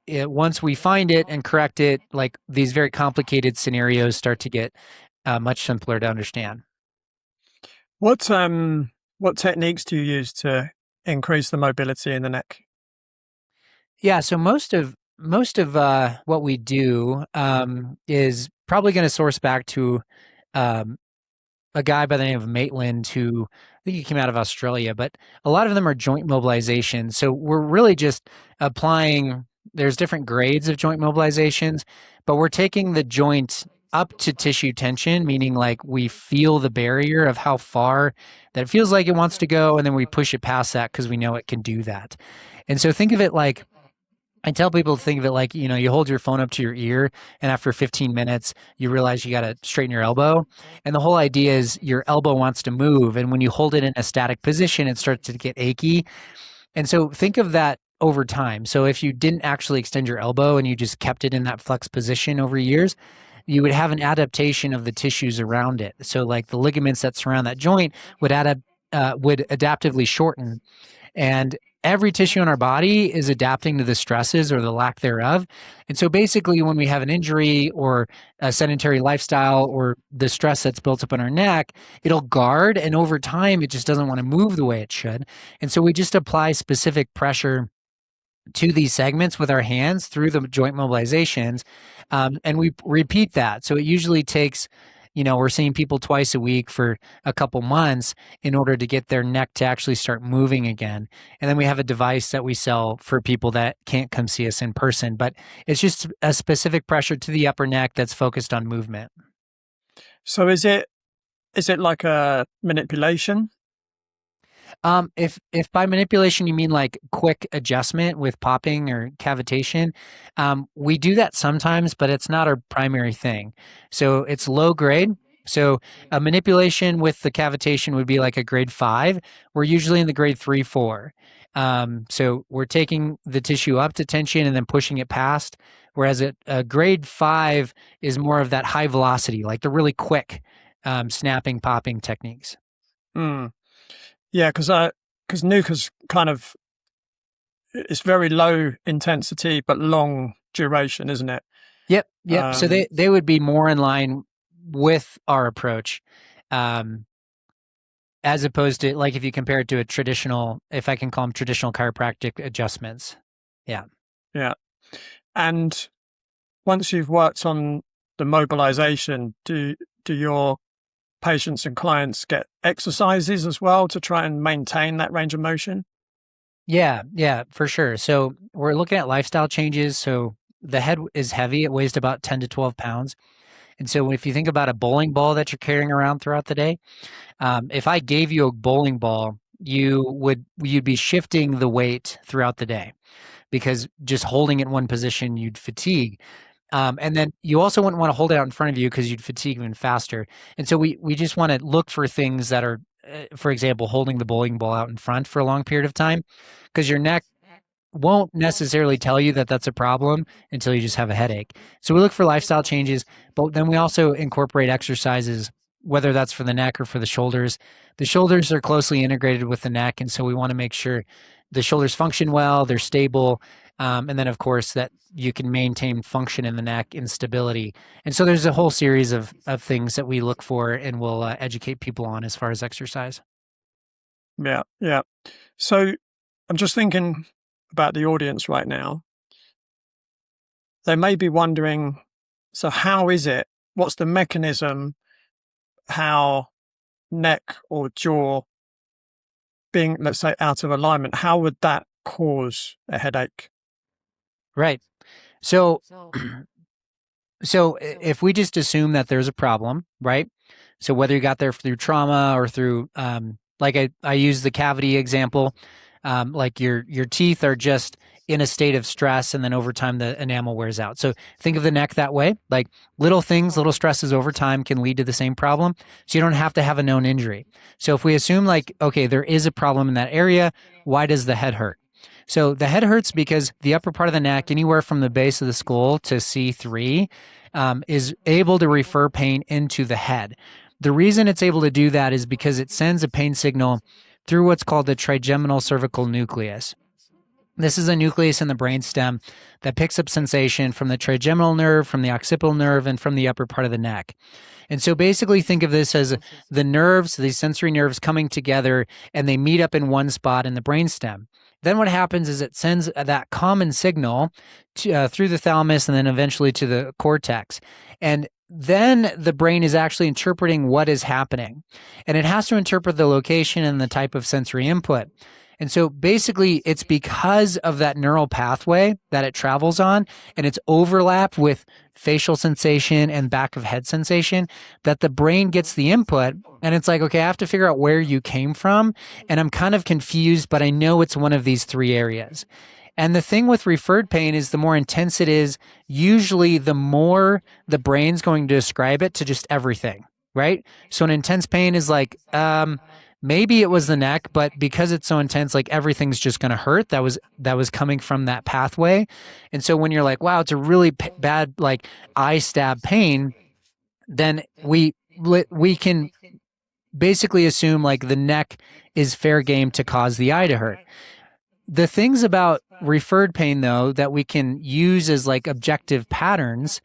once we find it and correct it, like these very complicated scenarios start to get much simpler to understand. What techniques do you use to increase the mobility in the neck? Yeah, so most of what we do is probably going to source back to um, a guy by the name of Maitland, who think he came out of Australia, but a lot of them are joint mobilization. So we're really just applying, there's different grades of joint mobilizations, but we're taking the joint up to tissue tension, meaning like we feel the barrier of how far that it feels like it wants to go, and then we push it past that because we know it can do that. And so think of it like, I tell people to think of it like, you hold your phone up to your ear, and after 15 minutes, you realize you got to straighten your elbow. And the whole idea is your elbow wants to move. And when you hold it in a static position, it starts to get achy. And so think of that over time. So if you didn't actually extend your elbow and you just kept it in that flex position over years, you would have an adaptation of the tissues around it. So like the ligaments that surround that joint would adaptively shorten, and every tissue in our body is adapting to the stresses or the lack thereof. And so basically, when we have an injury or a sedentary lifestyle or the stress that's built up in our neck, it'll guard. And over time, it just doesn't want to move the way it should. And so we just apply specific pressure to these segments with our hands through the joint mobilizations. And we repeat that. So it usually takes, we're seeing people twice a week for a couple months in order to get their neck to actually start moving again. And then we have a device that we sell for people that can't come see us in person, but it's just a specific pressure to the upper neck that's focused on movement. So is it like a manipulation? If by manipulation you mean like quick adjustment with popping or cavitation, we do that sometimes, but it's not our primary thing. So it's low grade. So a manipulation with the cavitation would be like a grade 5. We're usually in the grade 3, 4. So we're taking the tissue up to tension and then pushing it past. Whereas a grade 5 is more of that high velocity, like the really quick snapping, popping techniques. Mm. Yeah, because Nuka's kind of, it's very low intensity but long duration, isn't it? Yep. So they would be more in line with our approach, as opposed to like if you compare it to a traditional, if I can call them traditional chiropractic adjustments. Yeah. Yeah. And once you've worked on the mobilization, do your patients and clients get exercises as well to try and maintain that range of motion? Yeah, for sure. So we're looking at lifestyle changes. So the head is heavy. It weighs about 10 to 12 pounds. And so if you think about a bowling ball that you're carrying around throughout the day, if I gave you a bowling ball, you'd be shifting the weight throughout the day, because just holding it in one position, you'd fatigue. And then you also wouldn't want to hold it out in front of you because you'd fatigue even faster. And so we just want to look for things that are, for example, holding the bowling ball out in front for a long period of time, because your neck won't necessarily tell you that that's a problem until you just have a headache. So we look for lifestyle changes, but then we also incorporate exercises, whether that's for the neck or for the shoulders. The shoulders are closely integrated with the neck, and so we want to make sure the shoulders function well, they're stable, and then of course that you can maintain function in the neck and stability. And so there's a whole series of things that we look for and will educate people on as far as exercise. Yeah. So I'm just thinking about the audience right now. They may be wondering, so how is it? What's the mechanism? How neck or jaw being, let's say, out of alignment, how would that cause a headache? Right. So if we just assume that there's a problem, right? So whether you got there through trauma or through, like I use the cavity example, like your teeth are just in a state of stress, and then over time the enamel wears out. So think of the neck that way. Like little things, little stresses over time can lead to the same problem. So you don't have to have a known injury. So if we assume like, okay, there is a problem in that area, why does the head hurt? So the head hurts because the upper part of the neck, anywhere from the base of the skull to C3, is able to refer pain into the head. The reason it's able to do that is because it sends a pain signal through what's called the trigeminal cervical nucleus. This is a nucleus in the brainstem that picks up sensation from the trigeminal nerve, from the occipital nerve, and from the upper part of the neck. And so basically think of this as the nerves, these sensory nerves coming together, and they meet up in one spot in the brainstem. Then what happens is it sends that common signal through the thalamus and then eventually to the cortex. And then the brain is actually interpreting what is happening. And it has to interpret the location and the type of sensory input. And so basically, it's because of that neural pathway that it travels on and its overlap with facial sensation and back of head sensation that the brain gets the input. And it's like, okay, I have to figure out where you came from. And I'm kind of confused, but I know it's one of these three areas. And the thing with referred pain is the more intense it is, usually the more the brain's going to describe it to just everything, right? So an intense pain is like, maybe it was the neck, but because it's so intense, like everything's just going to hurt. That was coming from that pathway. And so when you're like, wow, it's a really bad, like eye stab pain, then we can basically assume like the neck is fair game to cause the eye to hurt. The things about referred pain, though, that we can use as like objective patterns,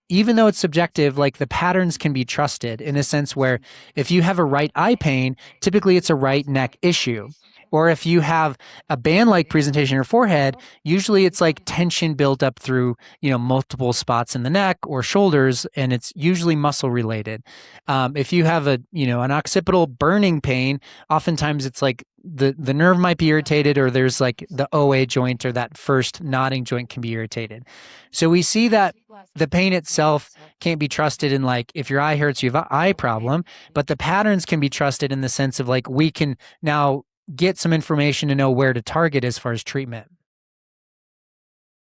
even though it's subjective, like the patterns can be trusted in a sense where if you have a right eye pain, typically it's a right neck issue. Or if you have a band-like presentation in your forehead, usually it's like tension built up through, multiple spots in the neck or shoulders, and it's usually muscle related. If you have an occipital burning pain, oftentimes it's like the nerve might be irritated, or there's like the OA joint or that first nodding joint can be irritated. So we see that the pain itself can't be trusted in like, if your eye hurts, you have an eye problem, but the patterns can be trusted in the sense of like, we can now get some information to know where to target as far as treatment.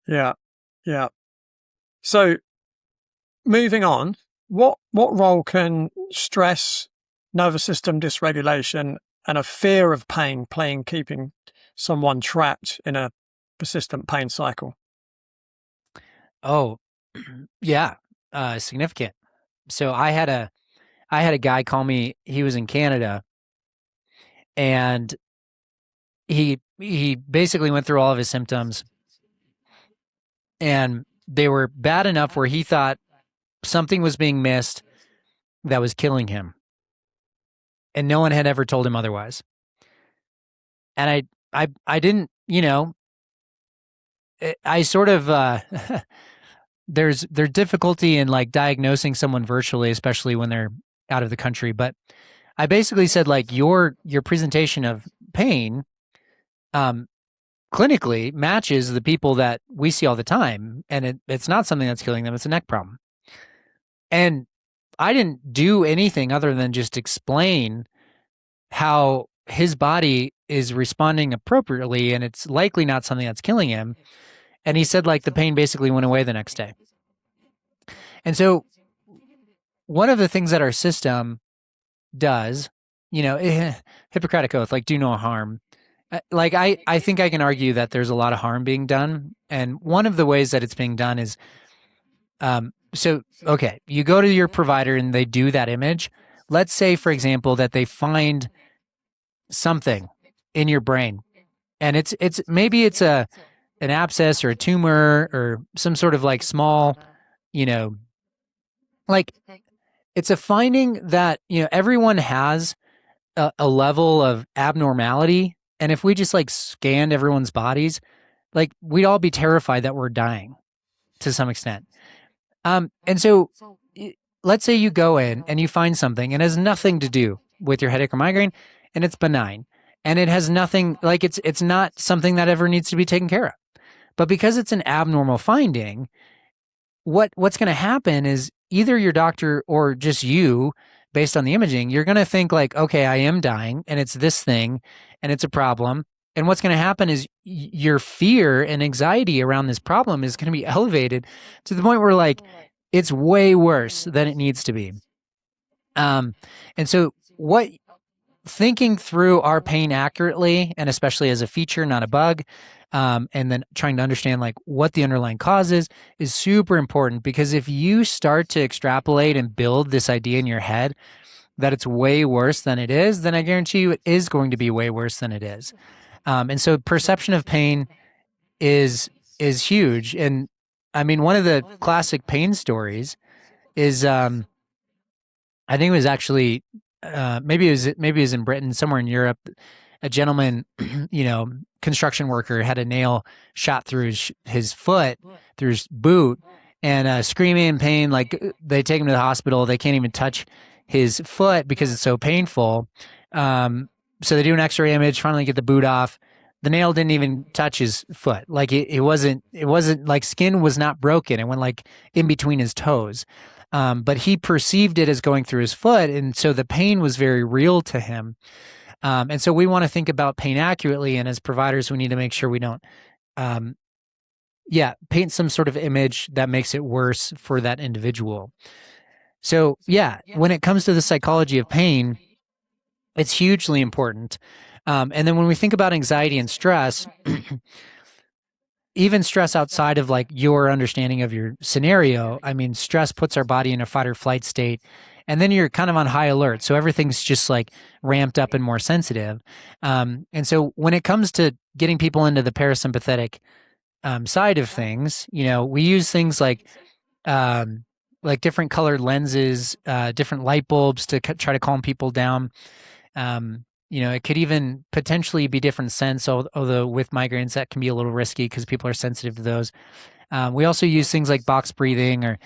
Yeah. Yeah. So moving on, what role can stress, nervous system dysregulation, and a fear of pain play in keeping someone trapped in a persistent pain cycle? Oh, yeah, significant. So I had a guy call me. He was in Canada, and he basically went through all of his symptoms, and they were bad enough where he thought something was being missed that was killing him, and no one had ever told him otherwise. And I didn't, I sort of there's difficulty in like diagnosing someone virtually, especially when they're out of the country. But I basically said like your presentation of pain, clinically matches the people that we see all the time, and it's not something that's killing them; it's a neck problem. And I didn't do anything other than just explain how his body is responding appropriately, and it's likely not something that's killing him. And he said like the pain basically went away the next day. And so one of the things that our system does, Hippocratic Oath, like do no harm. Like I think I can argue that there's a lot of harm being done. And one of the ways that it's being done is, okay, you go to your provider and they do that image. Let's say, for example, that they find something in your brain, and it's maybe it's an abscess or a tumor or some sort of like small, like it's a finding that, everyone has a level of abnormality. And if we just like scanned everyone's bodies, like we'd all be terrified that we're dying to some extent. And so let's say you go in and you find something and it has nothing to do with your headache or migraine, and it's benign, and it has nothing, like it's not something that ever needs to be taken care of. But because it's an abnormal finding, what's going to happen is either your doctor or just you, based on the imaging, you're going to think like, okay, I am dying and it's this thing and it's a problem. And what's going to happen is your fear and anxiety around this problem is going to be elevated to the point where like it's way worse than it needs to be. And so thinking through our pain accurately, and especially as a feature, not a bug, and then trying to understand like what the underlying cause is super important, because if you start to extrapolate and build this idea in your head that it's way worse than it is, then I guarantee you it is going to be way worse than it is. And so perception of pain is huge. And I mean, one of the classic pain stories is, I think it was actually, maybe it was in Britain, somewhere in Europe. A gentleman, construction worker, had a nail shot through his foot, through his boot, and screaming in pain. Like they take him to the hospital. They can't even touch his foot because it's so painful. So they do an X-ray image, finally get the boot off. The nail didn't even touch his foot. Like it wasn't like skin was not broken. It went like in between his toes. But he perceived it as going through his foot. And so the pain was very real to him. And so we want to think about pain accurately. And as providers, we need to make sure we don't, paint some sort of image that makes it worse for that individual. So, when it comes to the psychology of pain, it's hugely important. And then when we think about anxiety and stress, even stress outside of like your understanding of your scenario, I mean, stress puts our body in a fight or flight state. And then you're kind of on high alert. So everything's just like ramped up and more sensitive. And so when it comes to getting people into the parasympathetic side of things, we use things like different colored lenses, different light bulbs to try to calm people down. It could even potentially be different scents, although with migraines that can be a little risky because people are sensitive to those. We also use things like box breathing, or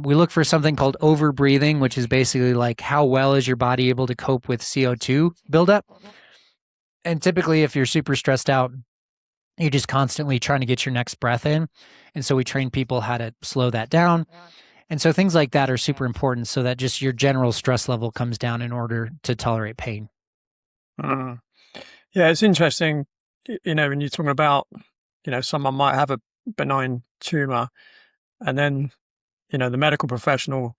we look for something called over breathing, which is basically like how well is your body able to cope with CO2 buildup. And typically, if you're super stressed out, you're just constantly trying to get your next breath in. And so we train people how to slow that down. And so things like that are super important so that just your general stress level comes down in order to tolerate pain. Yeah, it's interesting, when you're talking about, someone might have a benign tumor and then, the medical professional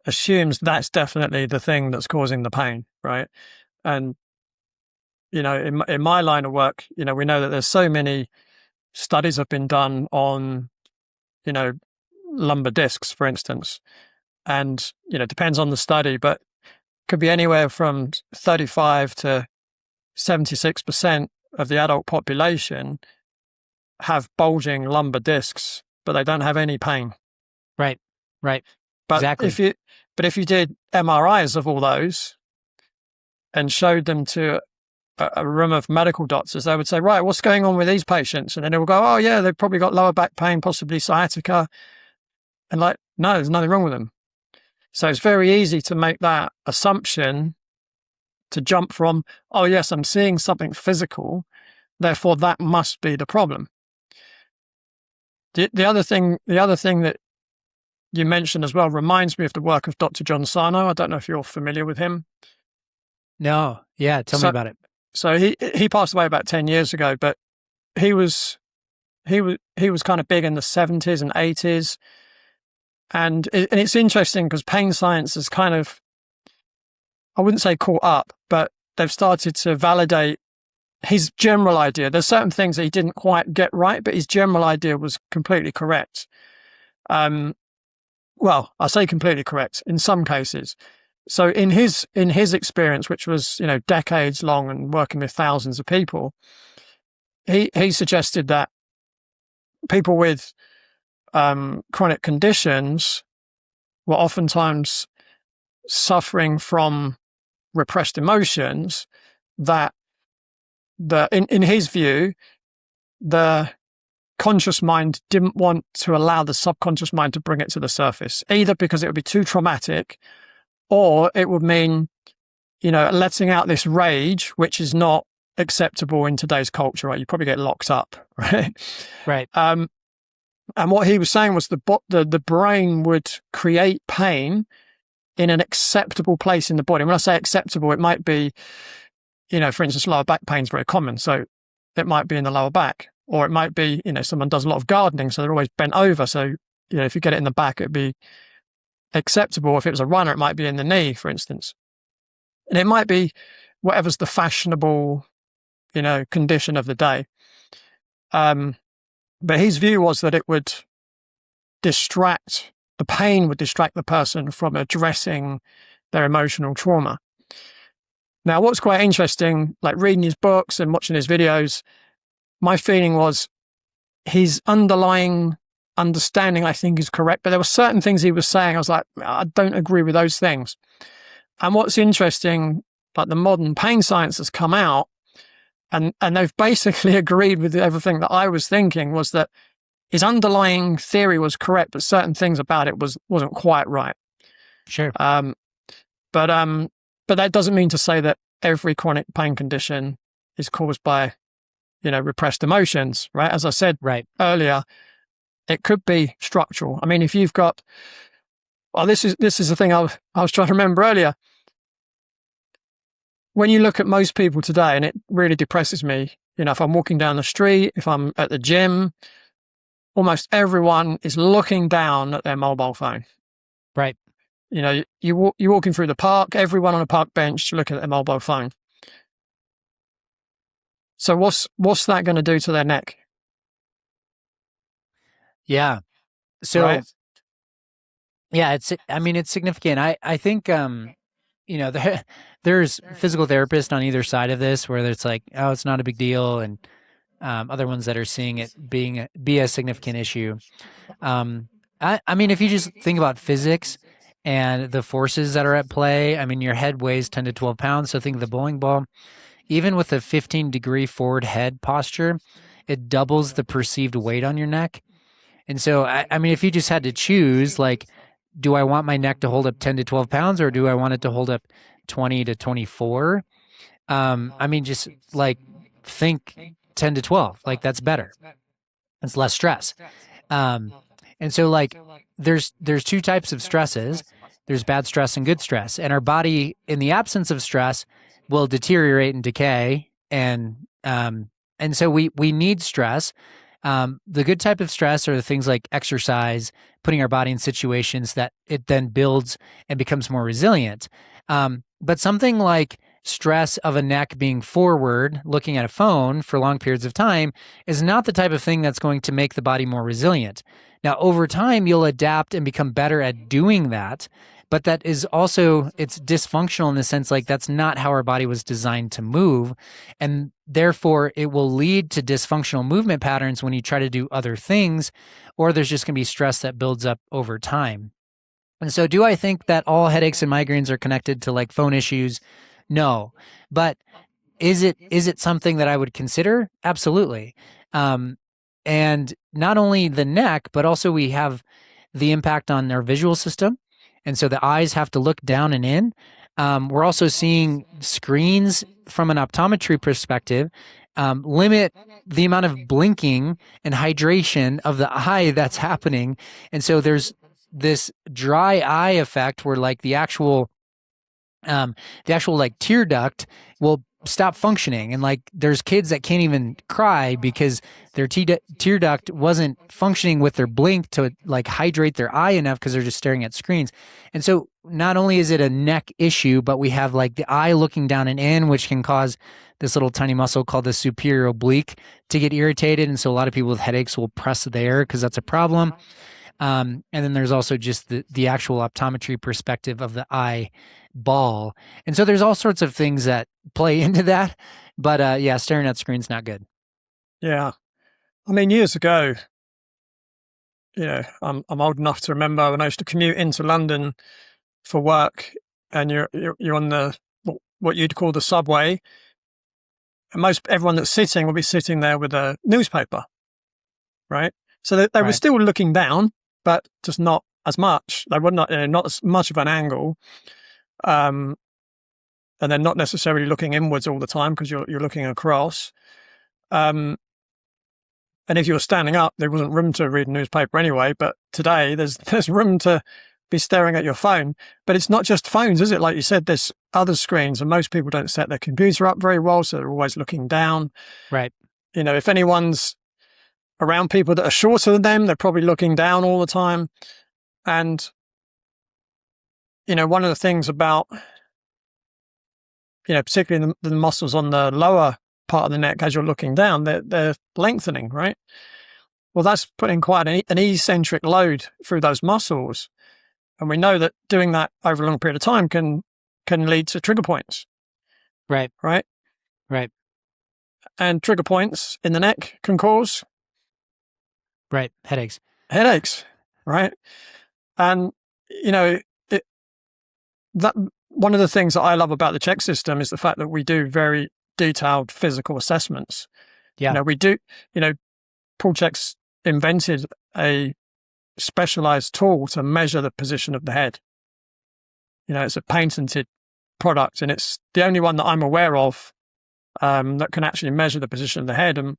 assumes that's definitely the thing that's causing the pain, right? And, in my line of work, we know that there's so many studies have been done on, lumbar discs, for instance. And, it depends on the study, but could be anywhere from 35 to 76% of the adult population have bulging lumbar discs, but they don't have any pain. Right. But exactly. if you did MRIs of all those and showed them to a room of medical doctors, they would say, right, what's going on with these patients? And then they will go, oh yeah, they've probably got lower back pain, possibly sciatica. And like, no, there's nothing wrong with them. So it's very easy to make that assumption, to jump from, oh yes, I'm seeing something physical, therefore that must be the problem. The other thing that you mentioned as well reminds me of the work of Dr. Jono. I don't know if you're familiar with him. No. Yeah. Tell me about it. So he passed away about 10 years ago, but he was kind of big in the 70s and 80s. And it's interesting because pain science is kind of, I wouldn't say caught up, but they've started to validate his general idea. There's certain things that he didn't quite get right, but his general idea was completely correct. Well, I say completely correct in some cases. So in his experience, which was, decades long and working with thousands of people, he suggested that people with chronic conditions were oftentimes suffering from repressed emotions that in his view, the conscious mind didn't want to allow the subconscious mind to bring it to the surface, either because it would be too traumatic or it would mean, letting out this rage, which is not acceptable in today's culture, right? You probably get locked up, right? Right. And what he was saying was the brain would create pain in an acceptable place in the body. When I say acceptable, it might be, for instance, lower back pain is very common. So it might be in the lower back, or it might be, someone does a lot of gardening, so they're always bent over. So, if you get it in the back, it'd be acceptable. If it was a runner, it might be in the knee, for instance. And it might be whatever's the fashionable, condition of the day. But his view was that the pain would distract the person from addressing their emotional trauma. Now, what's quite interesting, like reading his books and watching his videos, my feeling was his underlying understanding, I think, is correct. But there were certain things he was saying, I was like, I don't agree with those things. And what's interesting, like the modern pain science has come out and they've basically agreed with everything that I was thinking, was that his underlying theory was correct, but certain things about it wasn't quite right. Sure. But that doesn't mean to say that every chronic pain condition is caused by, repressed emotions, right? As I said earlier, it could be structural. I mean, if you've got, this is the thing I was trying to remember earlier. When you look at most people today, and it really depresses me, if I'm walking down the street, if I'm at the gym, almost everyone is looking down at their mobile phone. Right. You're walking through the park, everyone on a park bench looking at their mobile phone. So what's that going to do to their neck? Yeah. So, right? Yeah, it's significant. I think, there's physical therapists on either side of this where it's like, oh, it's not a big deal. And other ones that are seeing it be a significant issue. I mean, if you just think about physics and the forces that are at play, I mean, your head weighs 10 to 12 pounds. So think of the bowling ball. Even with a 15-degree forward head posture, it doubles the perceived weight on your neck. And so, I mean, if you just had to choose, like, do I want my neck to hold up 10 to 12 pounds or do I want it to hold up 20 to 24? I mean, just like think 10 to 12, like that's better. It's less stress. And so like there's two types of stresses. There's bad stress and good stress. And our body in the absence of stress will deteriorate and decay. And so we need stress. The good type of stress are the things like exercise, putting our body in situations that it then builds and becomes more resilient. But something like stress of a neck being forward, looking at a phone for long periods of time is not the type of thing that's going to make the body more resilient. Now, over time, you'll adapt and become better at doing that. But that is also, it's dysfunctional in the sense like that's not how our body was designed to move. And therefore, it will lead to dysfunctional movement patterns when you try to do other things, or there's just going to be stress that builds up over time. And so do I think that all headaches and migraines are connected to like phone issues? No. But is it something that I would consider? Absolutely. And not only the neck, but also we have the impact on our visual system. And so the eyes have to look down and in. We're also seeing screens from an optometry perspective limit the amount of blinking and hydration of the eye that's happening. And so there's this dry eye effect where like the actual like tear duct will stop functioning, and like there's kids that can't even cry because their tear duct wasn't functioning with their blink to like hydrate their eye enough because they're just staring at screens. And so not only is it a neck issue, but we have like the eye looking down and in, which can cause this little tiny muscle called the superior oblique to get irritated. And so a lot of people with headaches will press there because that's a problem. And then there's also just the actual optometry perspective of the eye ball. And so there's all sorts of things that play into that. But yeah, staring at screens not good. Yeah. I mean, years ago, I'm old enough to remember when I used to commute into London for work, and you're on the what you'd call the subway, and everyone that's sitting will be sitting there with a newspaper, right? So they were still looking down, but just not as much. They were not as much of an angle, and they're not necessarily looking inwards all the time because you're looking across. And if you were standing up, there wasn't room to read a newspaper anyway. But today, there's room to be staring at your phone. But it's not just phones, is it? Like you said, there's other screens, and most people don't set their computer up very well, so they're always looking down. Right. If anyone's around people that are shorter than them, they're probably looking down all the time. And, one of the things about, particularly the muscles on the lower part of the neck as you're looking down, they're lengthening, right? Well, that's putting quite an eccentric load through those muscles. And we know that doing that over a long period of time can lead to trigger points. Right. Right? Right. And trigger points in the neck can cause headaches, right? And, that one of the things that I love about the check system is the fact that we do very detailed physical assessments. Yeah. We do, Paul checks invented a specialized tool to measure the position of the head. It's a patented product, and it's the only one that I'm aware of that can actually measure the position of the head. And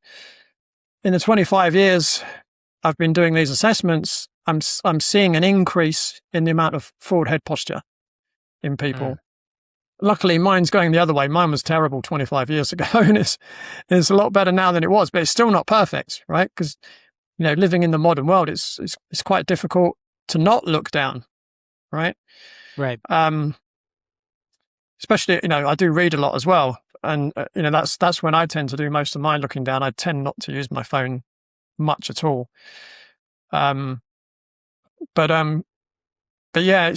in the 25 years I've been doing these assessments, I'm seeing an increase in the amount of forward head posture in people. Luckily, mine's going the other way. Mine was terrible 25 years ago, and it's a lot better now than it was, but it's still not perfect, right? Because, living in the modern world, it's quite difficult to not look down, right? Right. Especially, I do read a lot as well. And, that's when I tend to do most of my looking down. I tend not to use my phone much at all. But yeah,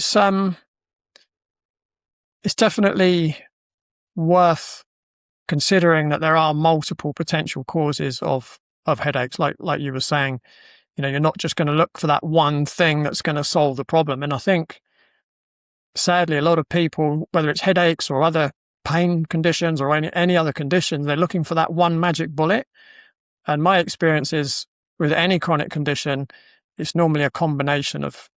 it's definitely worth considering that there are multiple potential causes of headaches, like you were saying. You're not just going to look for that one thing that's going to solve the problem. And I think, sadly, a lot of people, whether it's headaches or other pain conditions or any other condition, they're looking for that one magic bullet. And my experience is, with any chronic condition, it's normally a combination of,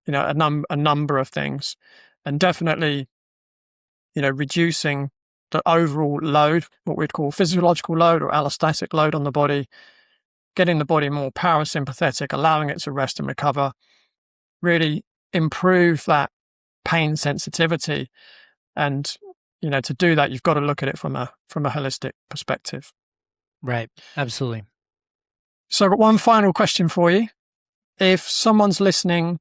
a number of things, and definitely, reducing the overall load, what we'd call physiological load or allostatic load on the body, getting the body more parasympathetic, allowing it to rest and recover, really improve that pain sensitivity. And, to do that, you've got to look at it from a holistic perspective. Right. Absolutely. So I've got one final question for you. If someone's listening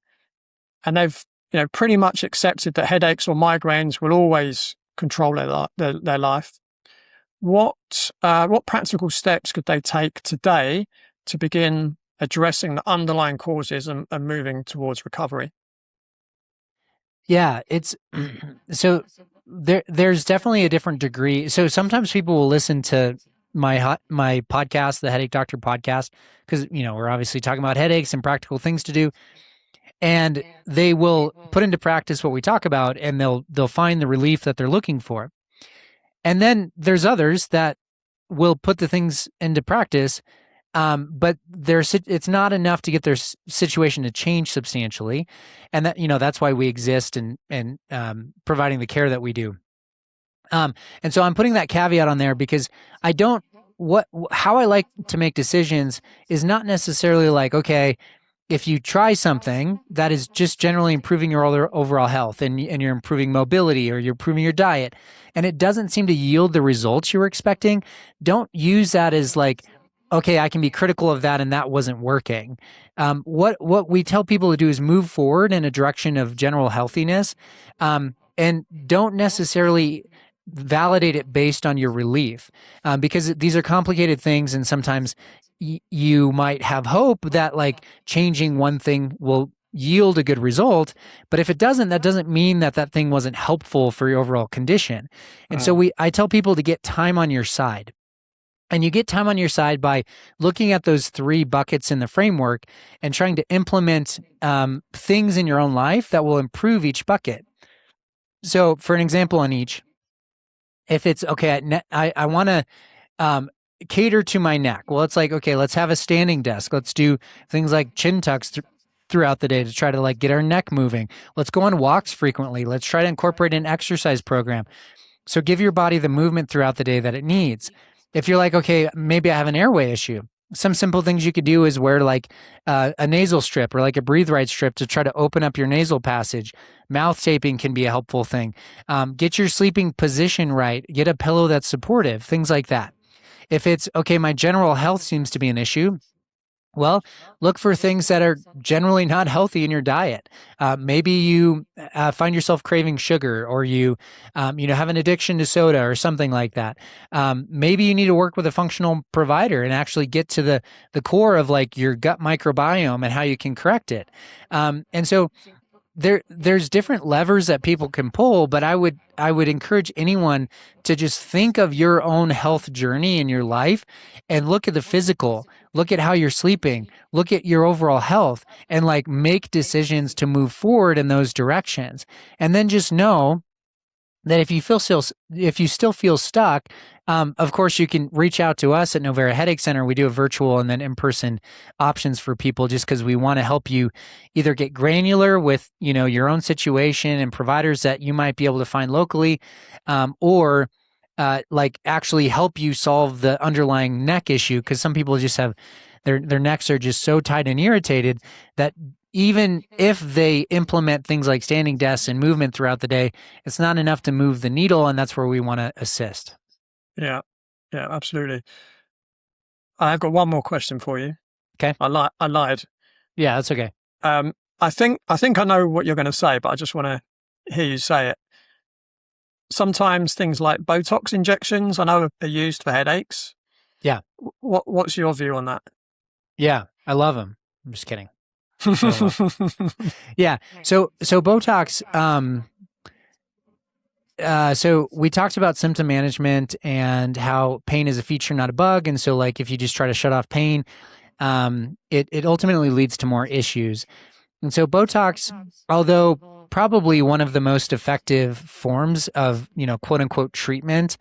and they've, pretty much accepted that headaches or migraines will always control their life, what practical steps could they take today to begin addressing the underlying causes and moving towards recovery? Yeah, it's so there's definitely a different degree. So sometimes people will listen to my podcast, the Headache Doctor podcast, because we're obviously talking about headaches and practical things to do, and they will put into practice what we talk about, and they'll find the relief that they're looking for. And then there's others that will put the things into practice, but it's not enough to get their situation to change substantially, and that's why we exist and providing the care that we do. And so I'm putting that caveat on there because how I like to make decisions is not necessarily like, okay, if you try something that is just generally improving your overall health and you're improving mobility or you're improving your diet and it doesn't seem to yield the results you were expecting, don't use that as like, okay, I can be critical of that and that wasn't working. What we tell people to do is move forward in a direction of general healthiness, and don't necessarily validate it based on your relief, because these are complicated things, and sometimes you might have hope that like changing one thing will yield a good result, but if it doesn't, that doesn't mean that thing wasn't helpful for your overall condition. And so I tell people to get time on your side. And you get time on your side by looking at those 3 buckets in the framework and trying to implement things in your own life that will improve each bucket. So for an example on each, if it's, okay, I want to cater to my neck. Well, it's like, okay, let's have a standing desk. Let's do things like chin tucks throughout the day to try to like get our neck moving. Let's go on walks frequently. Let's try to incorporate an exercise program. So give your body the movement throughout the day that it needs. If you're like, okay, maybe I have an airway issue, some simple things you could do is wear like a nasal strip or like a breathe right strip to try to open up your nasal passage. Mouth taping can be a helpful thing. Get your sleeping position right. Get a pillow that's supportive, things like that. If it's, okay, my general health seems to be an issue, well, look for things that are generally not healthy in your diet. Maybe you find yourself craving sugar, or you have an addiction to soda or something like that. Maybe you need to work with a functional provider and actually get to the core of like your gut microbiome and how you can correct it. And so there's different levers that people can pull, but I would encourage anyone to just think of your own health journey in your life and look at the physical, look at how you're sleeping, look at your overall health, and like make decisions to move forward in those directions. And then just know that if you still feel stuck, of course you can reach out to us at Novera Headache Center. We do a virtual and then in-person options for people, just because we want to help you either get granular with your own situation and providers that you might be able to find locally, or like actually help you solve the underlying neck issue, because some people just have their necks are just so tight and irritated that even if they implement things like standing desks and movement throughout the day, it's not enough to move the needle, and that's where we want to assist. Yeah, absolutely. I've got one more question for you. Okay. I lied. Yeah, that's okay. I think I know what you're going to say, but I just want to hear you say it. Sometimes things like Botox injections, I know, are used for headaches. Yeah. What's your view on that? Yeah, I love them. I'm just kidding. Yeah. So Botox, so we talked about symptom management and how pain is a feature, not a bug. And so like, if you just try to shut off pain, it ultimately leads to more issues. And so Botox, although probably one of the most effective forms of, quote unquote treatment,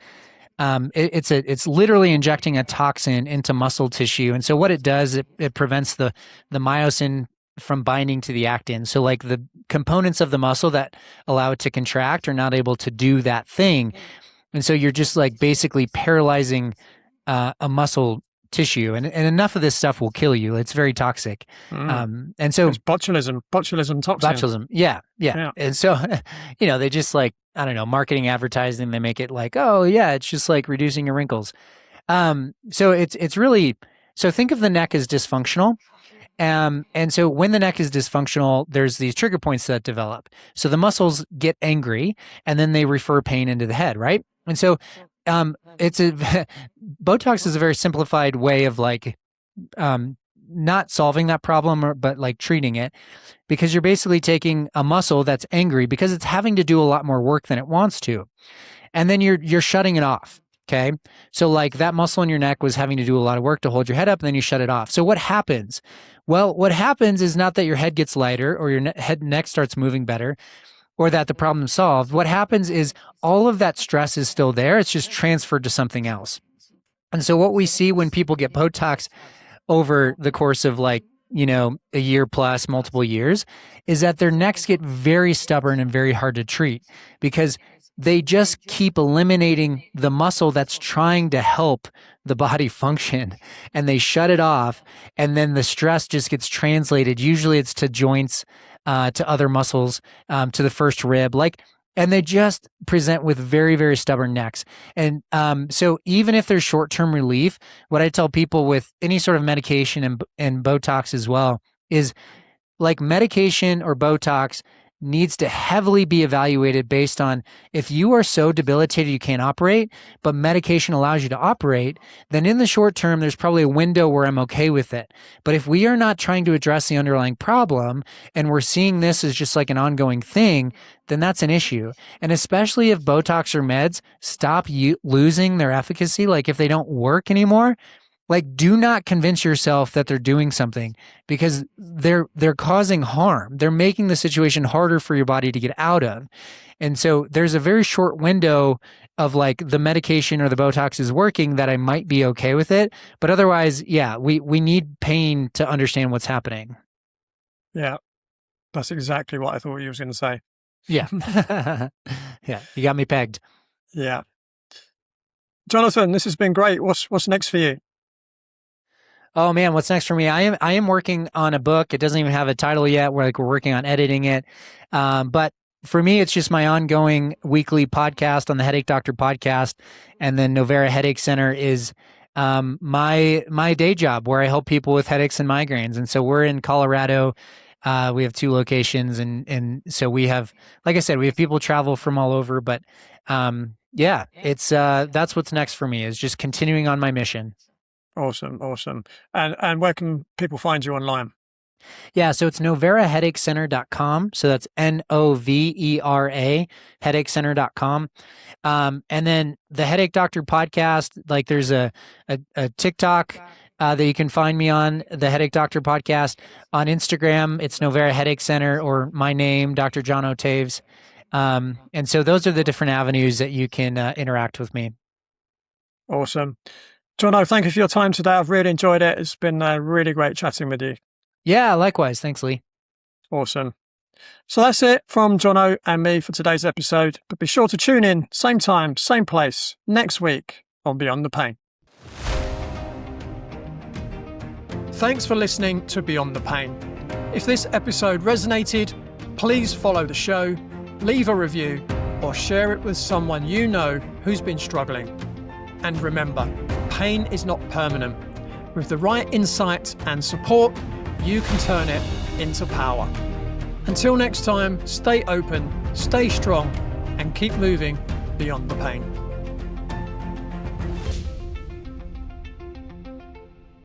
it's literally injecting a toxin into muscle tissue. And so what it does, it prevents the myosin from binding to the actin. So like the components of the muscle that allow it to contract are not able to do that thing. And so you're just like basically paralyzing a muscle tissue, and enough of this stuff will kill you. It's very toxic. And so it's botulism toxin. Botulism. Yeah. And so, they just like, I don't know, marketing, advertising, they make it like, oh yeah, it's just like reducing your wrinkles. So it's really, so think of the neck as dysfunctional. And so when the neck is dysfunctional, there's these trigger points that develop. So the muscles get angry and then they refer pain into the head, right? And so Botox is a very simplified way of like not solving that problem, but like treating it, because you're basically taking a muscle that's angry because it's having to do a lot more work than it wants to, and then you're shutting it off. Okay. So like that muscle in your neck was having to do a lot of work to hold your head up, and then you shut it off. So what happens? Well, what happens is not that your head gets lighter or your neck starts moving better, or that the problem's solved. What happens is all of that stress is still there. It's just transferred to something else. And so what we see when people get Botox over the course of like, a year plus, multiple years, is that their necks get very stubborn and very hard to treat, because they just keep eliminating the muscle that's trying to help the body function, and they shut it off. And then the stress just gets translated. Usually it's to joints, to other muscles, to the first rib, and they just present with very, very stubborn necks. And so even if there's short-term relief, what I tell people with any sort of medication and Botox as well is like medication or Botox needs to heavily be evaluated based on, if you are so debilitated you can't operate, but medication allows you to operate, then in the short term, there's probably a window where I'm okay with it. But if we are not trying to address the underlying problem and we're seeing this as just like an ongoing thing, then that's an issue. And especially if Botox or meds stop losing their efficacy, like if they don't work anymore, like, do not convince yourself that they're doing something, because they're causing harm. They're making the situation harder for your body to get out of. And so there's a very short window of like the medication or the Botox is working that I might be okay with it. But otherwise, yeah, we need pain to understand what's happening. Yeah, that's exactly what I thought you was going to say. Yeah. Yeah, you got me pegged. Yeah. Jonathan, this has been great. What's next for you? Oh man, what's next for me? I am working on a book. It doesn't even have a title yet. We're working on editing it. But for me, it's just my ongoing weekly podcast on the Headache Doctor podcast, and then Novera Headache Center is my day job, where I help people with headaches and migraines. And so we're in Colorado. We have 2 locations, and so we have, like I said, we have people travel from all over. But yeah, it's that's what's next for me, is just continuing on my mission. Awesome. And where can people find you online? Yeah, so it's NoveraHeadacheCenter.com. So that's Novera HeadacheCenter.com. And then the Headache Doctor podcast, like there's a TikTok that you can find me on, the Headache Doctor podcast. On Instagram, it's Novera Headache Center, or my name, Dr. Jono Taves. And so those are the different avenues that you can interact with me. Awesome. Jono, thank you for your time today. I've really enjoyed it. It's been really great chatting with you. Yeah, likewise. Thanks, Leigh. Awesome. So that's it from Jono and me for today's episode. But be sure to tune in, same time, same place, next week on Beyond the Pain. Thanks for listening to Beyond the Pain. If this episode resonated, please follow the show, leave a review, or share it with someone you know who's been struggling. And remember, pain is not permanent. With the right insight and support, you can turn it into power. Until next time, stay open, stay strong, and keep moving beyond the pain.